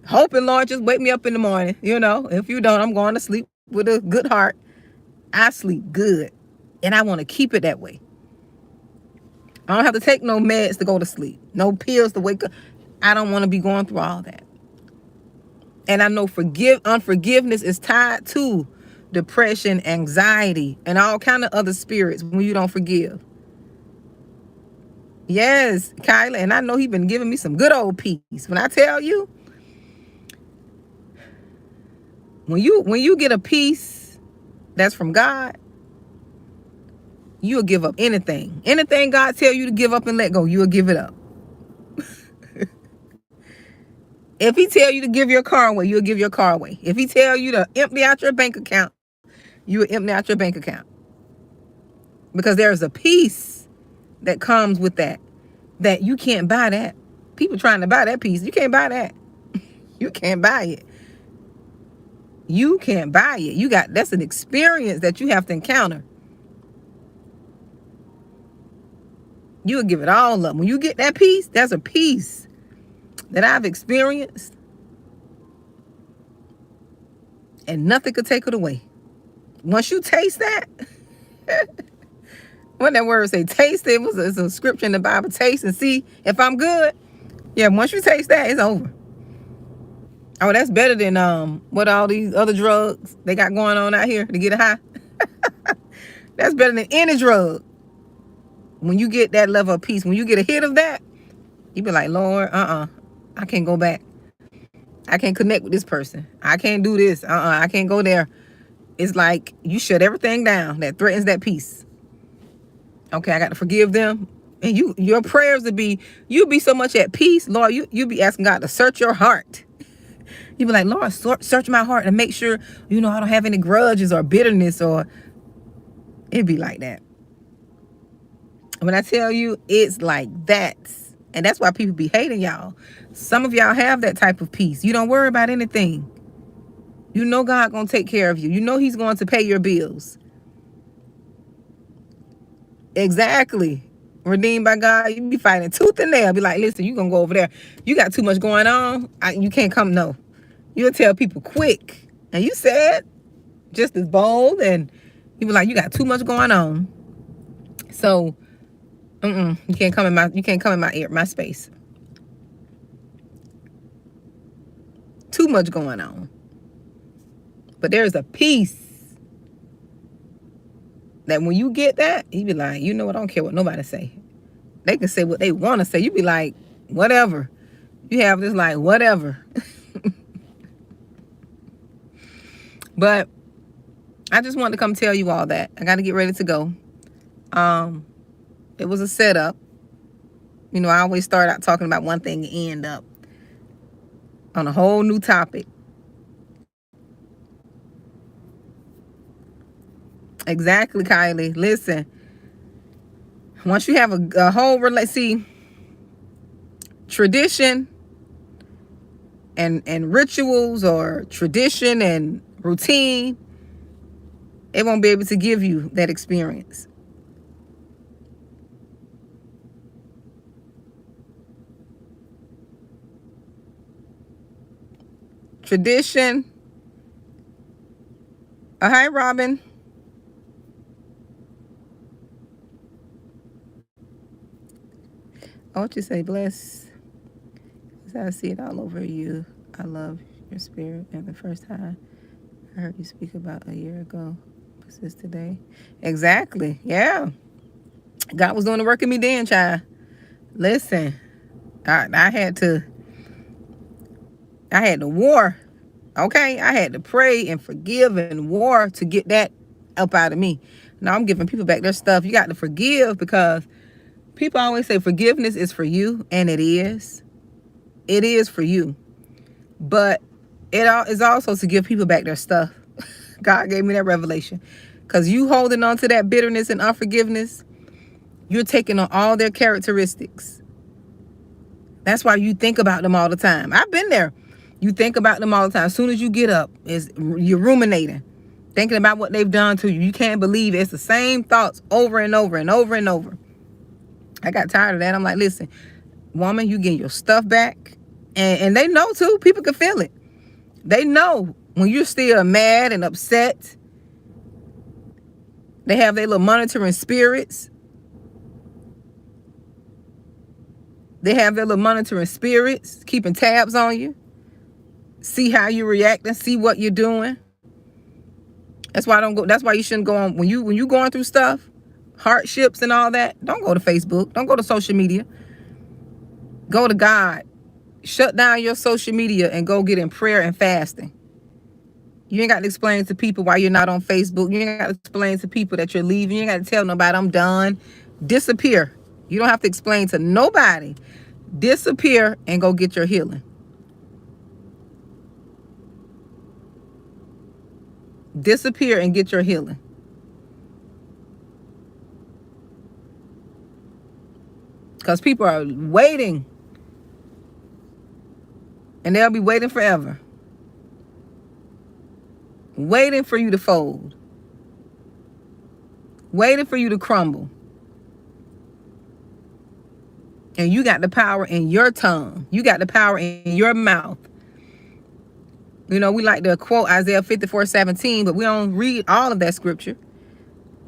Hoping, Lord, just wake me up in the morning. You know, if you don't, I'm going to sleep with a good heart. I sleep good. And I want to keep it that way. I don't have to take no meds to go to sleep. No pills to wake up. I don't want to be going through all that. And I know unforgiveness is tied to depression, anxiety, and all kind of other spirits when you don't forgive. Yes, Kyla, and I know he's been giving me some good old peace. When I tell you, when you get a peace that's from God, you'll give up anything. Anything God tell you to give up and let go, you'll give it up. If he tell you to give your car away, you'll give your car away. If he tell you to empty out your bank account, you will empty out your bank account. Because there's a peace that comes with that you can't buy that. People trying to buy that peace. You can't buy that. You can't buy it. You can't buy it. That's an experience that you have to encounter. You'll give it all up. When you get that peace, there's a peace that I've experienced, and nothing could take it away. Once you taste that, what that word say? Taste it. It's a scripture in the Bible. Taste and see if I'm good. Yeah, once you taste that, it's over. Oh, that's better than what all these other drugs they got going on out here to get a high. That's better than any drug. When you get that level of peace, when you get a hit of that, you be like, Lord, I can't go back. I can't connect with this person. I can't do this. I can't go there. It's like you shut everything down that threatens that peace. Okay, I got to forgive them. And your prayers would be, you'll be so much at peace, Lord, you'll be asking God to search your heart. You be like, Lord, search my heart and make sure, I don't have any grudges or bitterness, or it'd be like that. When I tell you, it's like that. And that's why people be hating y'all. Some of y'all have that type of peace. You don't worry about anything. You know God gonna take care of you. You know he's going to pay your bills. Exactly. Redeemed by God. You be fighting tooth and nail. Be like, listen, you gonna go over there. You got too much going on. You can't come. No. You'll tell people quick. And you said just as bold, and you be like, you got too much going on. So, you can't come in my space. Too much going on. But there's a peace that when you get that, you be like, you know what? I don't care what nobody say. They can say what they want to say. You be like, whatever. You have this like, whatever. But I just wanted to come tell you all that. I got to get ready to go. It was a setup. I always start out talking about one thing and end up on a whole new topic. Exactly, Kylie. Listen, once you have a whole tradition and rituals, or tradition and routine, it won't be able to give you that experience. Tradition. Hi, Robin. Oh, what you say? Bless. I see it all over you. I love your spirit. And the first time I heard you speak about a year ago, persist today. Exactly. Yeah. God was doing the work in me then, child. Listen, I had to war. Okay? I had to pray and forgive and war to get that up out of me. Now I'm giving people back their stuff. You got to forgive, because people always say forgiveness is for you, and it is. It is for you. But it is also to give people back their stuff. God gave me that revelation. Because you holding on to that bitterness and unforgiveness, you're taking on all their characteristics. That's why you think about them all the time. I've been there. You think about them all the time. As soon as you get up, you're ruminating, thinking about what they've done to you. You can't believe it. It's the same thoughts over and over and over and over. I got tired of that. I'm like, listen, woman, you getting your stuff back. And they know too. People can feel it. They know when you're still mad and upset. They have their little monitoring spirits. Keeping tabs on you. See how you reacting. See what you're doing. That's why you shouldn't go on when you going through stuff, hardships and all that. Don't go to Facebook. Don't go to social media. Go to God. Shut down your social media and go get in prayer and fasting. You ain't got to explain to people why you're not on Facebook. You ain't got to explain to people that you're leaving. You ain't got to tell nobody I'm done. Disappear. You don't have to explain to nobody. Disappear and go get your healing. Disappear and get your healing. Because people are waiting. And they'll be waiting forever. Waiting for you to fold. Waiting for you to crumble. And you got the power in your tongue. You got the power in your mouth. You know, we like to quote Isaiah 54:17, but we don't read all of that scripture.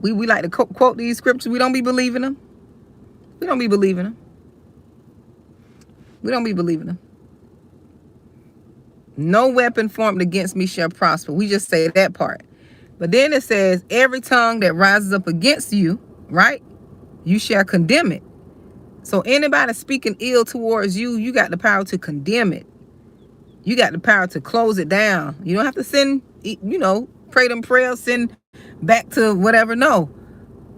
We like to quote these scriptures. We don't be believing them. We don't be believing them. We don't be believing them. No weapon formed against me shall prosper. We just say that part. But then it says, every tongue that rises up against you, right? You shall condemn it. So anybody speaking ill towards you, you got the power to condemn it. You got the power to close it down. You don't have to send, pray them prayers, send back to whatever. No.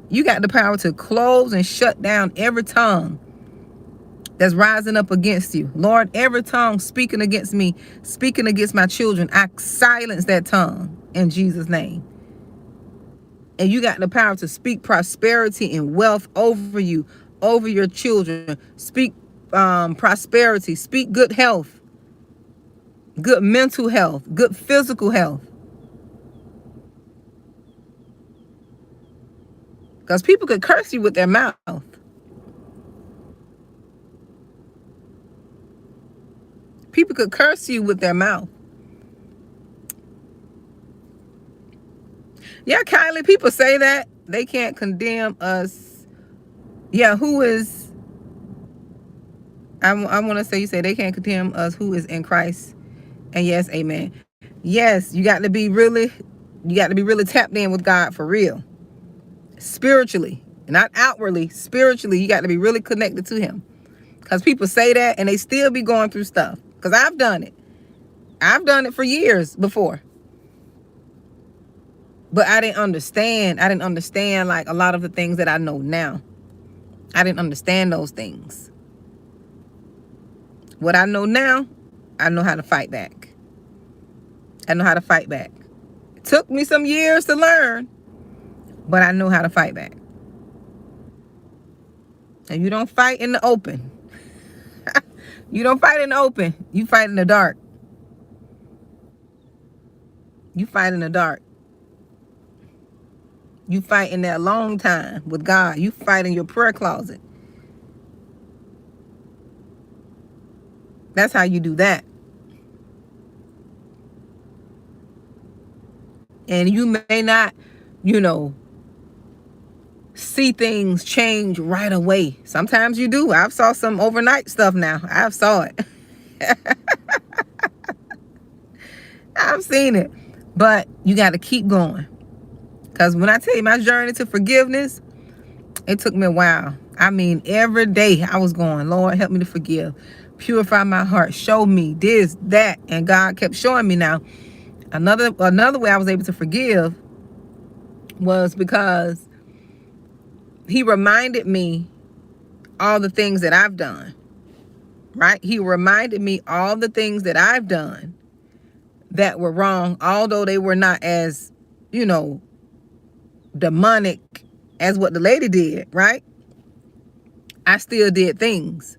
You got the power to close and shut down every tongue that's rising up against you. Lord, every tongue speaking against me, speaking against my children, I silence that tongue in Jesus' name. And you got the power to speak prosperity and wealth over you, over your children. Speak prosperity, speak good health, good mental health, good physical health. Because people could curse you with their mouth. People could curse you with their mouth. Yeah, Kylie, people say that. They can't condemn us. Yeah, who is... I want to say, you say they can't condemn us who is in Christ. And yes, amen. Yes, you got to be really tapped in with God for real. Spiritually, not outwardly, spiritually, you got to be really connected to him. Because people say that and they still be going through stuff. Because I've done it. I've done it for years before. But I didn't understand. I didn't understand like a lot of the things that I know now. I didn't understand those things. What I know now, I know how to fight back. I know how to fight back. It took me some years to learn, but I know how to fight back. And you don't fight in the open. You don't fight in the open. You fight in the dark. You fight in the dark. You fight in that long time with God. You fight in your prayer closet. That's how you do that. And you may not, see things change right away. Sometimes you do. I've saw some overnight stuff now. I've saw it. I've seen it. But you got to keep going. Because when I tell you my journey to forgiveness, it took me a while. I mean, every day I was going, Lord, help me to forgive. Purify my heart. Show me this, that. And God kept showing me now. Another way I was able to forgive was because he reminded me all the things that I've done. Right? He reminded me all the things that I've done that were wrong, although they were not as, demonic as what the lady did, right? I still did things.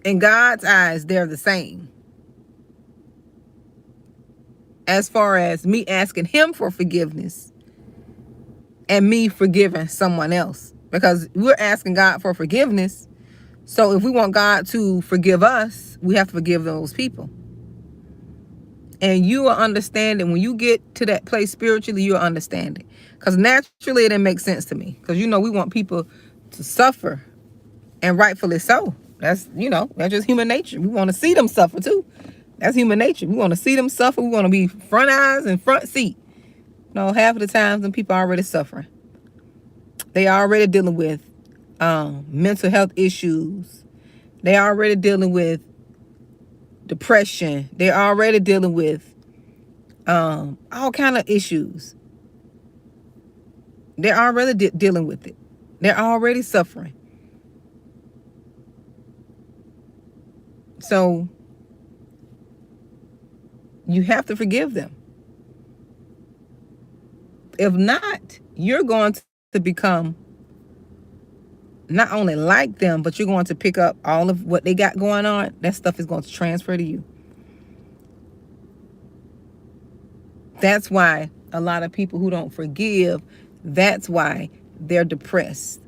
In God's eyes, they're the same. As far as me asking him for forgiveness and me forgiving someone else. Because we're asking God for forgiveness. So if we want God to forgive us, we have to forgive those people. And you will understand it. When you get to that place spiritually, you'll understand it. Because naturally, it didn't make sense to me. Because, we want people to suffer. And rightfully so. That's just human nature. We want to see them suffer too. That's human nature. We want to see them suffer. We want to be front eyes and front seat. Half of the times, them people are already suffering. They are already dealing with mental health issues. They are already dealing with depression. They're already dealing with all kind of issues. They're already dealing with it. They're already suffering. So you have to forgive them. If not, you're going to become not only like them, but you're going to pick up all of what they got going on. That stuff is going to transfer to you. That's why a lot of people who don't forgive, that's why they're depressed.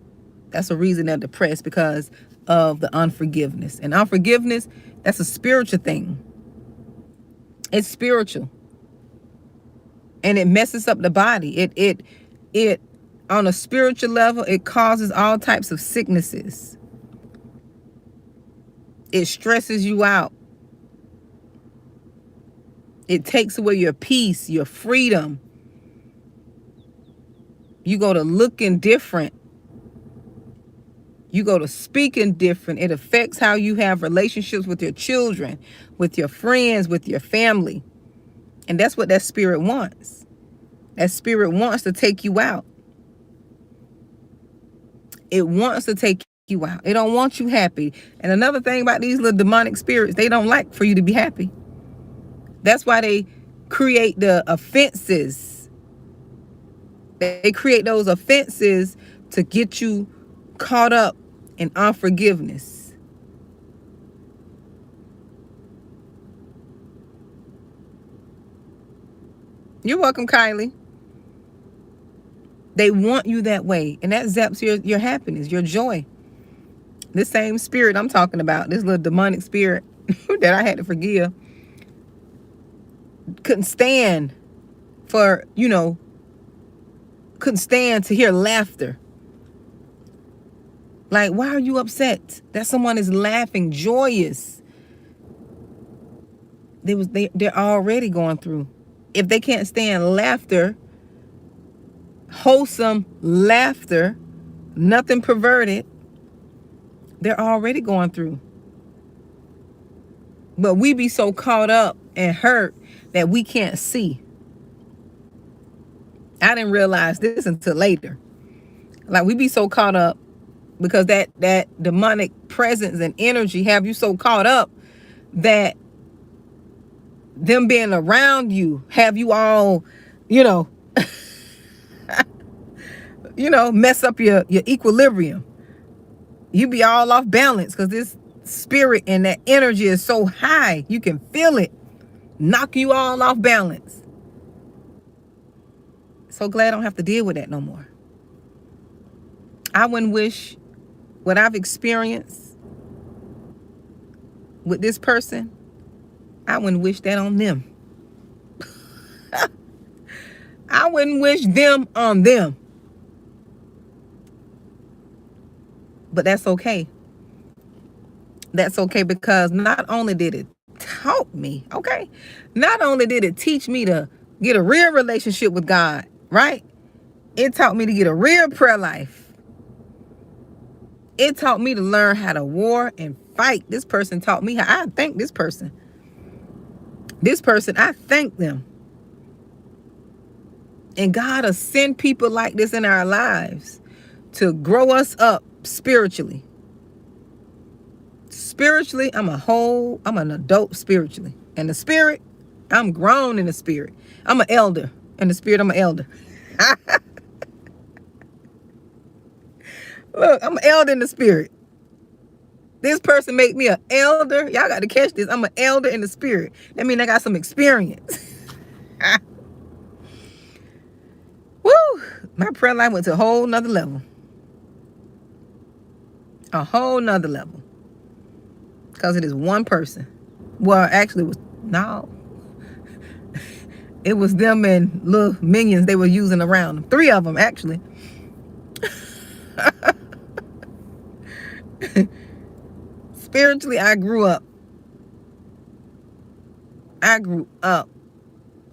That's the reason they're depressed, because of the unforgiveness. And unforgiveness, that's a spiritual thing. It's spiritual. And it messes up the body. It on a spiritual level, it causes all types of sicknesses. It stresses you out. It takes away your peace, your freedom. You go to looking different. You go to speaking different. It affects how you have relationships with your children, with your friends, with your family. And that's what that spirit wants. That spirit wants to take you out. It wants to take you out. It don't want you happy. And another thing about these little demonic spirits, they don't like for you to be happy. That's why they create the offenses. They create those offenses to get you caught up in unforgiveness. You're welcome, Kylie. They want you that way. And that zaps your happiness, your joy. This same spirit I'm talking about, this little demonic spirit that I had to forgive, couldn't stand for, couldn't stand to hear laughter. Like, why are you upset that someone is laughing, joyous? They're already going through. If they can't stand laughter, wholesome laughter, nothing perverted, they're already going through. But we be so caught up and hurt that we can't see. I didn't realize this until later. Like, we be so caught up because that demonic presence and energy have you so caught up that them being around you have you all, mess up your equilibrium. You be all off balance because this spirit and that energy is so high. You can feel it knock you all off balance. So glad I don't have to deal with that no more. I wouldn't wish what I've experienced with this person, I wouldn't wish that on them. I wouldn't wish them on them. But that's okay. That's okay, because not only did it taught me, okay, not only did it teach me to get a real relationship with God, right? It taught me to get a real prayer life. It taught me to learn how to war and fight. This person taught me how. I thank this person. This person, I thank them. And God will send people like this in our lives to grow us up spiritually. Spiritually, I'm an adult spiritually. In the spirit, I'm grown in the spirit. I'm an elder. In the spirit, I'm an elder. Look, I'm an elder in the spirit. This person made me an elder. Y'all got to catch this. I'm an elder in the spirit. That means I got some experience. Woo! My prayer life went to a whole nother level. A whole nother level. Because it is one person. Well, actually, it was, no. It was them and little minions they were using around them. 3 of them, actually. Spiritually, I grew up. I'm going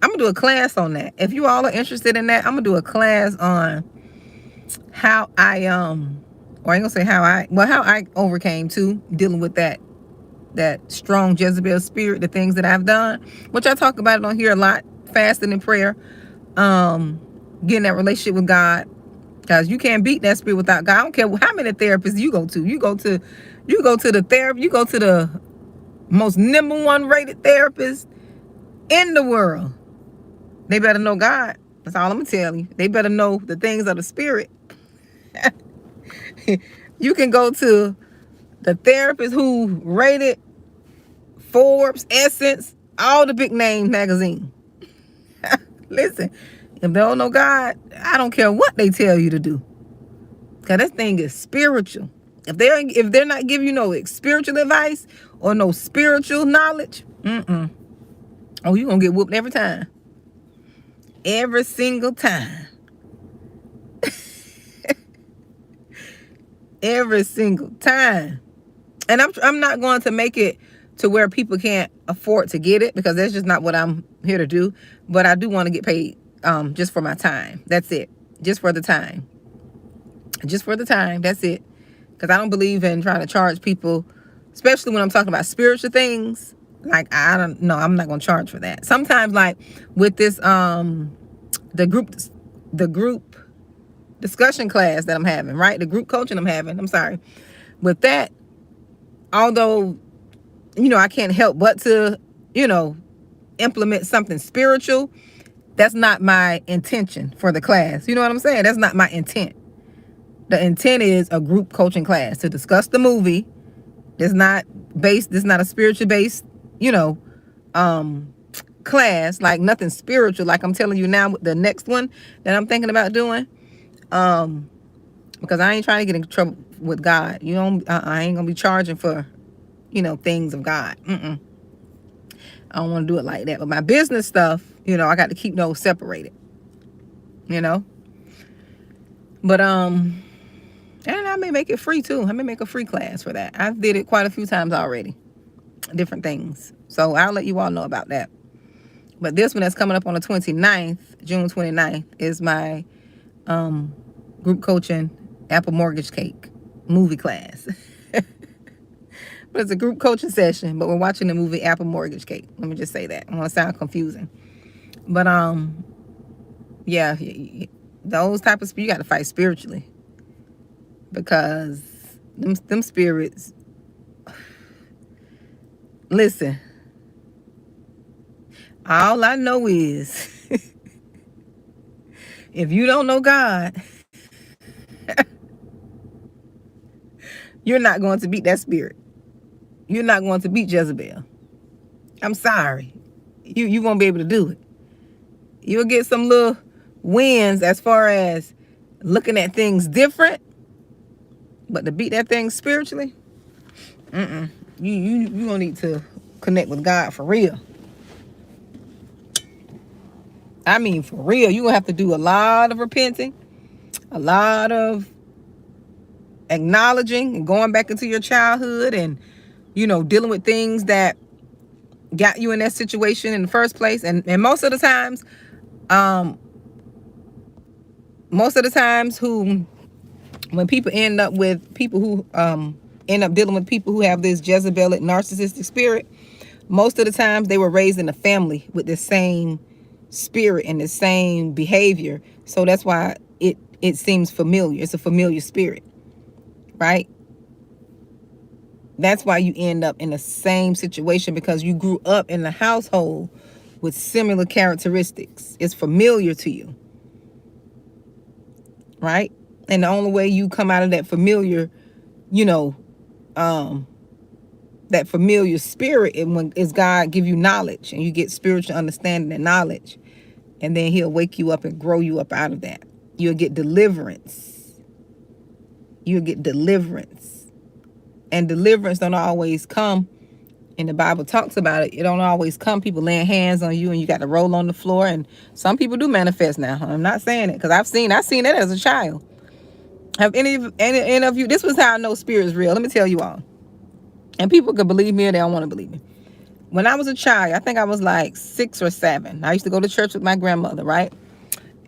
to do a class on that. If you all are interested in that, I'm going to do a class on how I, or I ain't going to say how I overcame too, dealing with that strong Jezebel spirit, the things that I've done, which I talk about it on here a lot, fasting and prayer, getting that relationship with God, because you can't beat that spirit without God. I don't care how many therapists you go to. You go to the therapy, you go to the most #1 rated therapist in the world. They better know God. That's all I'm gonna tell you. They better know the things of the spirit. You can go to the therapist who rated Forbes, Essence, all the big name magazine. Listen, if they don't know God, I don't care what they tell you to do. Because this thing is spiritual. If they're not giving you no spiritual advice or no spiritual knowledge, Oh, you gonna get whooped every time. Every single time. Every single time. And I'm not going to make it to where people can't afford to get it, because that's just not what I'm here to do. But I do want to get paid just for my time. That's it. Just for the time. Just for the time. That's it. Because I don't believe in trying to charge people, especially when I'm talking about spiritual things. Like, I don't know, I'm not going to charge for that. Sometimes, like with this the group discussion class that I'm having, right? The group coaching I'm having. I'm sorry. With that, although, I can't help but to, implement something spiritual, that's not my intention for the class. You know what I'm saying? That's not my intent. The intent is a group coaching class to discuss the movie. It's not a spiritual based, class, like nothing spiritual, like I'm telling you now with the next one that I'm thinking about doing. Because I ain't trying to get in trouble with God. I ain't gonna be charging for, things of God. I don't want to do it like that. But my business stuff, I got to keep those separated. But and I may make it free too. I may make a free class for that. I've did it quite a few times already. Different things. So I'll let you all know about that. But this one that's coming up on the 29th, June 29th, is my group coaching Apple Mortgage Cake movie class. But it's a group coaching session, but we're watching the movie Apple Mortgage Cake. Let me just say that. I want to sound confusing. But yeah, those type of, you got to fight spiritually. Because them spirits, listen, all I know is if you don't know God, you're not going to beat that spirit. You're not going to beat Jezebel. I'm sorry. You won't be able to do it. You'll get some little wins as far as looking at things different, but to beat that thing spiritually, you gonna need to connect with God for real. I mean, for real. You're gonna have to do a lot of repenting, a lot of acknowledging and going back into your childhood and, dealing with things that got you in that situation in the first place. And most of the times, when people end up with people who end up dealing with people who have this Jezebelic narcissistic spirit, most of the times they were raised in a family with the same spirit and the same behavior. So that's why it seems familiar. It's a familiar spirit, right? That's why you end up in the same situation, because you grew up in a household with similar characteristics. It's familiar to you, right? And the only way you come out of that familiar, that familiar spirit is God give you knowledge, and you get spiritual understanding and knowledge, and then he'll wake you up and grow you up out of that. You'll get deliverance. And deliverance don't always come, and the Bible talks about it. It don't always come people laying hands on you and you got to roll on the floor. And some people do manifest now. I'm not saying it, because I've seen that as a child. Have any of you, this was how I know spirit is real. Let me tell you all. And people could believe me or they don't want to believe me. When I was a child, I think I was like 6 or 7. I used to go to church with my grandmother, right?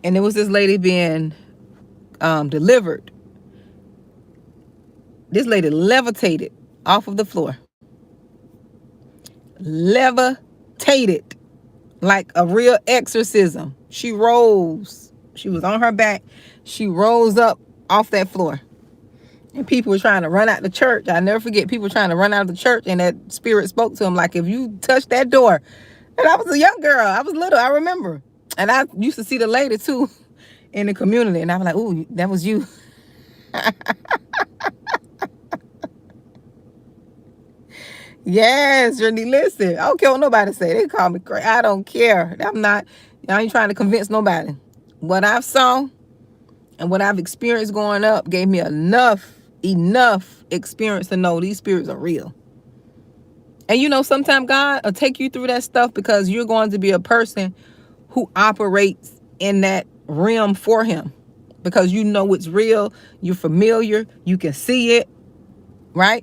And there was this lady being delivered. This lady levitated off of the floor. Levitated like a real exorcism. She rose. She was on her back. She rose up off that floor. And people were trying to run out the church. I never forget, people were trying to run out of the church, and that spirit spoke to them like, if you touch that door. And I was a young girl. I was little. I remember. And I used to see the lady too in the community. And I was like, ooh, that was you. Yes, Journey, listen. I don't care what nobody say. They call me crazy. I don't care. I ain't trying to convince nobody. What I've saw and what I've experienced growing up gave me enough experience to know these spirits are real. And you know, sometimes God will take you through that stuff because you're going to be a person who operates in that realm for him. Because you know it's real, you're familiar, you can see it, right?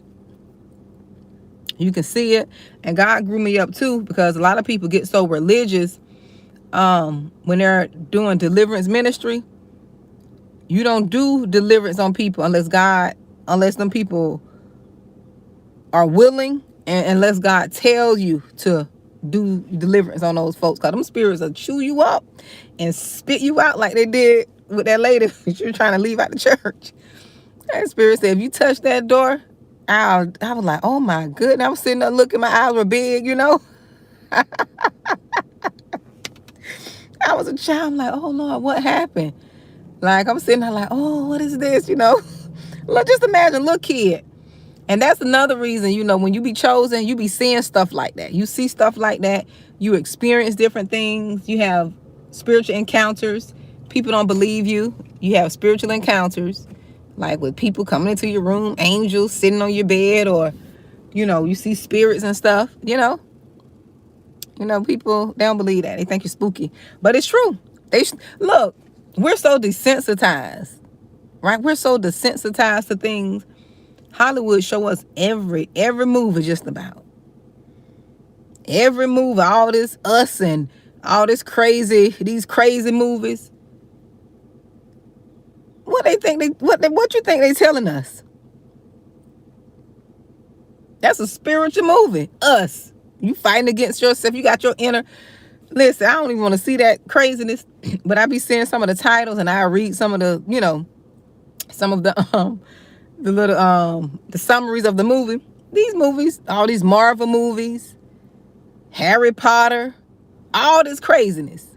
You can see it. And God grew me up too, because a lot of people get so religious when they're doing deliverance ministry. You don't do deliverance on people unless them people are willing, and unless God tells you to do deliverance on those folks. Because them spirits will chew you up and spit you out like they did with that lady you're trying to leave out the church. That spirit said, if you touch that door, I was like, oh my goodness. I was sitting there looking, my eyes were big, you know. I was a child. I'm like, oh Lord, what happened? Like, I'm sitting there like, oh, what is this, you know? Look, just imagine, little kid. And that's another reason, you know, when you be chosen, you be seeing stuff like that. You see stuff like that. You experience different things. You have spiritual encounters. People don't believe you. You have spiritual encounters, like with people coming into your room, angels sitting on your bed, or, you know, you see spirits and stuff, you know. You know, people, they don't believe that. They think you're spooky. But it's true. Look, we're so desensitized, right? We're so desensitized to things. Hollywood show us every movie, just about every movie, all this us and all these crazy movies. What you think they telling us? That's a spiritual movie. Us. You fighting against yourself. You got your inner. Listen, I don't even want to see that craziness, but I be seeing some of the titles, and I read some of the, you know, some of the little the summaries of the movie. These movies, all these Marvel movies, Harry Potter, all this craziness.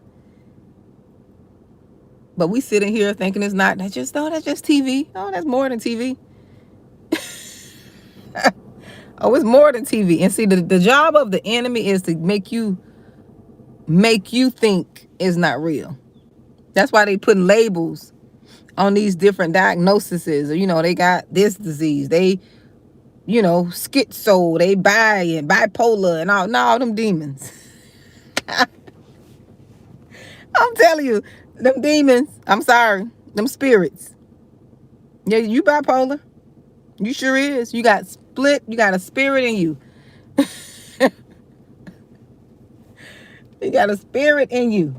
But we sitting here thinking that's just TV. Oh, that's more than TV. Oh, it's more than TV. And see, the job of the enemy is to make you think it's not real. That's why they put labels on these different diagnoses. Or, you know, they got this disease. They, you know, schizo, they and bipolar and all them demons. I'm telling you, them demons, I'm sorry, them spirits. Yeah, you bipolar. You sure is. You got a spirit in you. You got a spirit in you.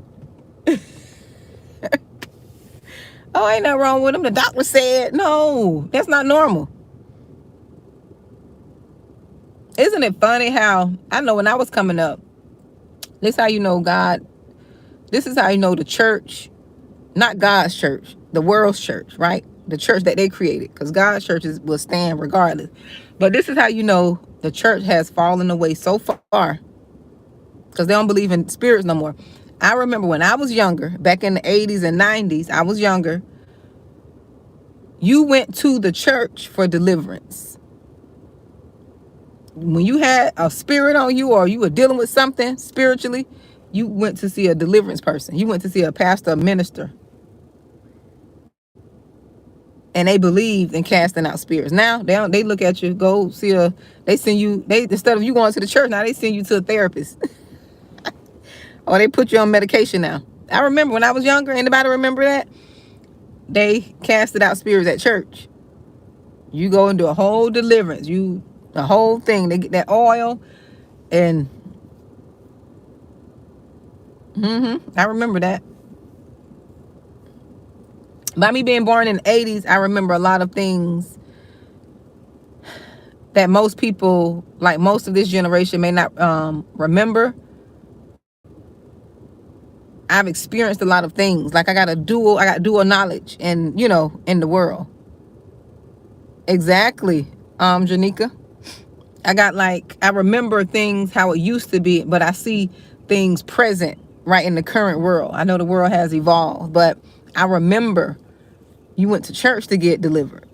Oh, ain't nothing wrong with them. The doctor said, no, that's not normal. Isn't it funny how, I know when I was coming up, this is how you know God, this is how you know the church, not God's church, the world's church, right? The church that they created, because God's churches will stand regardless. But this is how you know the church has fallen away so far, because they don't believe in spirits no more. I remember when I was younger, back in the 80s and 90s, I was younger, you went to the church for deliverance. When you had a spirit on you, or you were dealing with something spiritually, you went to see a deliverance person. You went to see a pastor, a minister. And they believed in casting out spirits. Now they look at you, go see instead of you going to the church, now they send you to a therapist. Or they put you on medication now. I remember when I was younger, anybody remember that? They casted out spirits at church. You go and do a whole deliverance. The whole thing. They get that oil and I remember that. By me being born in the 80s, I remember a lot of things that most people, like most of this generation, may not remember. I've experienced a lot of things. Like I got dual knowledge and, you know, in the world. Exactly, Janika. I remember things how it used to be, but I see things present right in the current world. I know the world has evolved, but I remember you went to church to get delivered.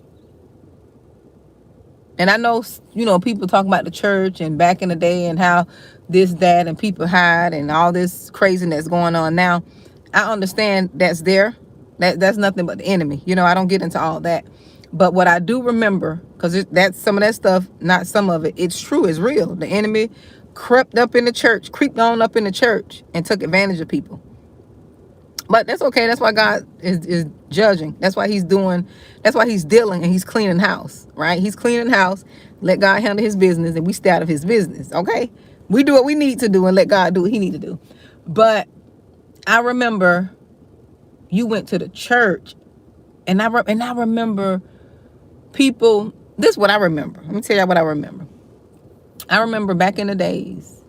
And I know, you know, people talk about the church and back in the day and how this, that, and people hide and all this craziness going on now. I understand that's there. That's nothing but the enemy. You know, I don't get into all that. But what I do remember, because that's some of that stuff, not some of it, it's true, it's real. The enemy crept on up in the church and took advantage of people. But that's okay. That's why God is judging. That's why he's dealing and he's cleaning house, right? He's cleaning house. Let God handle his business and we stay out of his business, okay? We do what we need to do and let God do what he need to do. But I remember you went to the church and I remember people, this is what I remember. Let me tell you what I remember. I remember back in the days,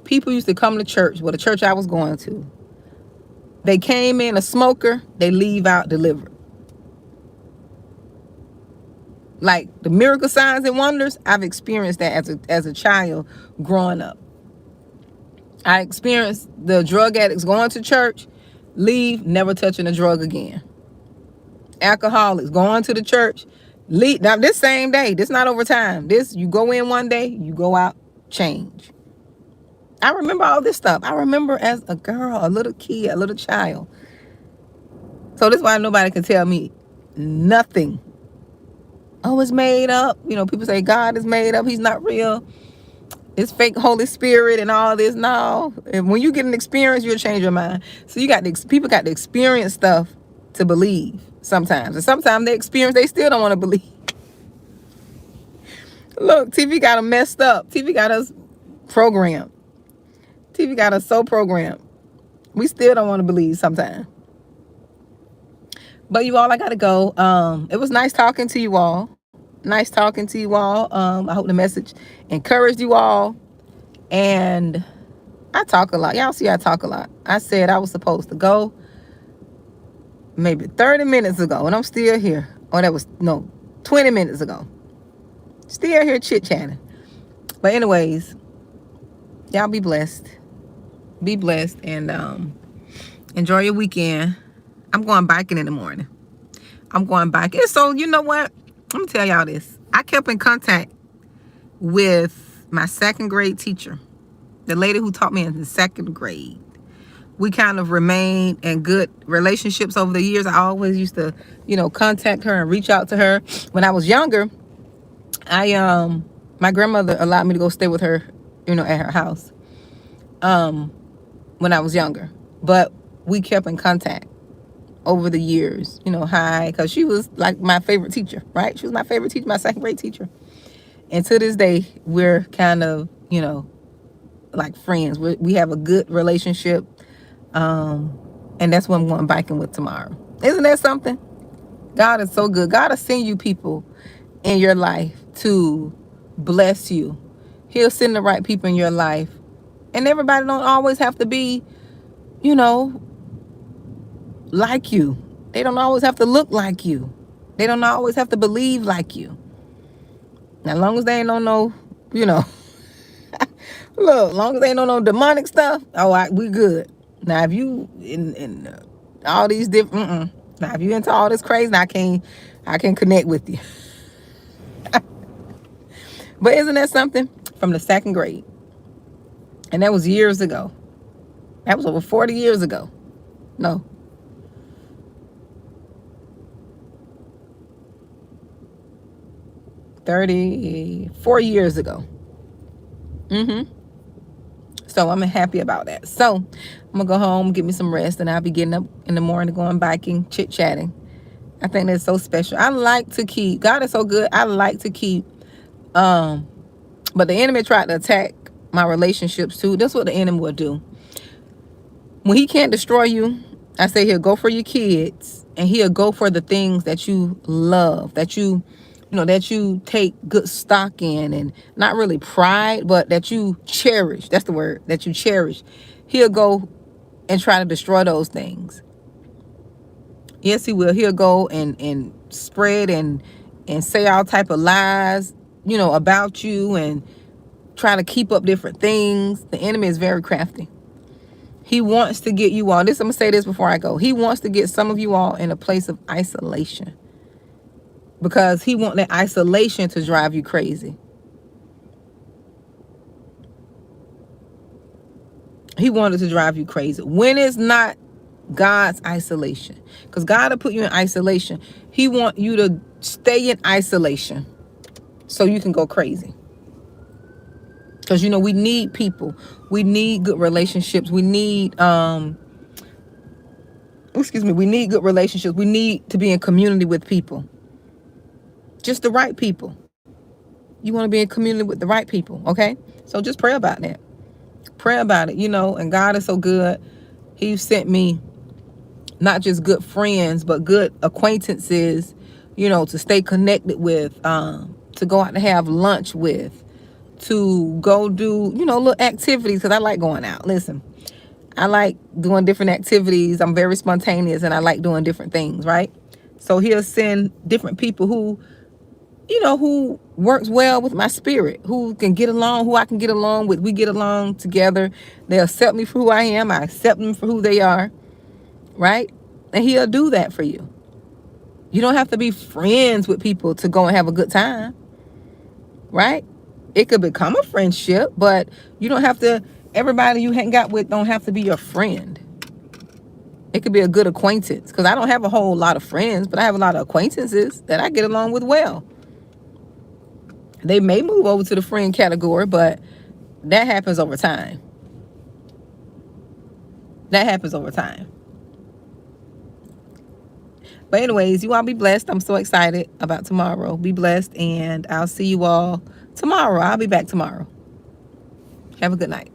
people used to come to church, the church I was going to. They came in a smoker, they leave out delivered. Like the miracle signs and wonders, I've experienced that as a child growing up. I experienced the drug addicts going to church, leave, never touching a drug again. Alcoholics going to the church, leave. Now this same day, this not over time. This, you go in one day, you go out, change. I remember all this stuff. I remember as a girl, a little kid, a little child. So this is why nobody can tell me nothing. Oh, it's made up. You know, people say God is made up. He's not real. It's fake Holy Spirit and all this. No. And when you get an experience, you'll change your mind. So people got to experience stuff to believe sometimes. And sometimes they still don't want to believe. Look, TV got them messed up. TV got us programmed. TV got us so programmed. We still don't want to believe sometimes. But you all, I got to go. It was nice talking to you all. I hope the message encouraged you all. And I talk a lot. Y'all see I talk a lot. I said I was supposed to go maybe 30 minutes ago, and I'm still here. 20 minutes ago. Still here chit-chatting. But anyways, y'all be blessed. Be blessed and enjoy your weekend. I'm going biking in the morning. I'm going biking. And so, you know what? Let me tell y'all this. I kept in contact with my second grade teacher, the lady who taught me in the second grade. We kind of remained in good relationships over the years. I always used to, contact her and reach out to her. When I was younger, my grandmother allowed me to go stay with her, at her house. When I was younger, but we kept in contact over the years, because she was like my favorite teacher, right? She was my favorite teacher, my second grade teacher. And to this day, we're kind of, like friends. We have a good relationship. And that's what I'm going biking with tomorrow. Isn't that something? God is so good. God will send you people in your life to bless you. He'll send the right people in your life. And everybody don't always have to be, like you. They don't always have to look like you. They don't always have to believe like you. Now, as long as they ain't no, look, as long as they ain't no demonic stuff, we good. Now, if you in all these different, now if you into all this crazy, I can connect with you. But isn't that something? From the second grade. And that was years ago. That was over 40 years ago. No. 34 years ago. So I'm happy about that. So I'm going to go home, get me some rest, and I'll be getting up in the morning, going biking, chit-chatting. I think that's so special. I like to keep, God is so good, I like to keep, but the enemy tried to attack my relationships too. That's what the enemy will do. When he can't destroy you, I say he'll go for your kids, and he'll go for the things that you love, that you take good stock in, and not really pride, but that you cherish. That's the word, that you cherish. He'll go and try to destroy those things. Yes, he will. He'll go and spread and say all type of lies, about you, and try to keep up different things. The enemy is very crafty. He wants to get you all, I'm going to say this before I go. He wants to get some of you all in a place of isolation, because he wants that isolation to drive you crazy. He wanted to drive you crazy. When it's not God's isolation. Because God will put you in isolation. He want you to stay in isolation so you can go crazy. Because, you know, we need people. We need good relationships. We need, we need good relationships. We need to be in community with people. Just the right people. You want to be in community with the right people, okay? So just pray about that. Pray about it, you know, and God is so good. He sent me not just good friends, but good acquaintances, you know, to stay connected with, to go out to have lunch with, to go do, you know, little activities, because I like going out. Listen, I like doing different activities. I'm very spontaneous and I like doing different things, right? So he'll send different people who, you know, who works well with my spirit, who can get along, who I can get along with. We get along together. They accept me for who I am. I accept them for who they are, right? And he'll do that for you. You don't have to be friends with people to go and have a good time, right? It could become a friendship, but you don't have to, everybody you hang out with don't have to be your friend. It could be a good acquaintance, because I don't have a whole lot of friends, but I have a lot of acquaintances that I get along with well. They may move over to the friend category, but that happens over time. That happens over time. But anyways, you all be blessed. I'm so excited about tomorrow. Be blessed, and I'll see you all tomorrow. I'll be back tomorrow. Have a good night.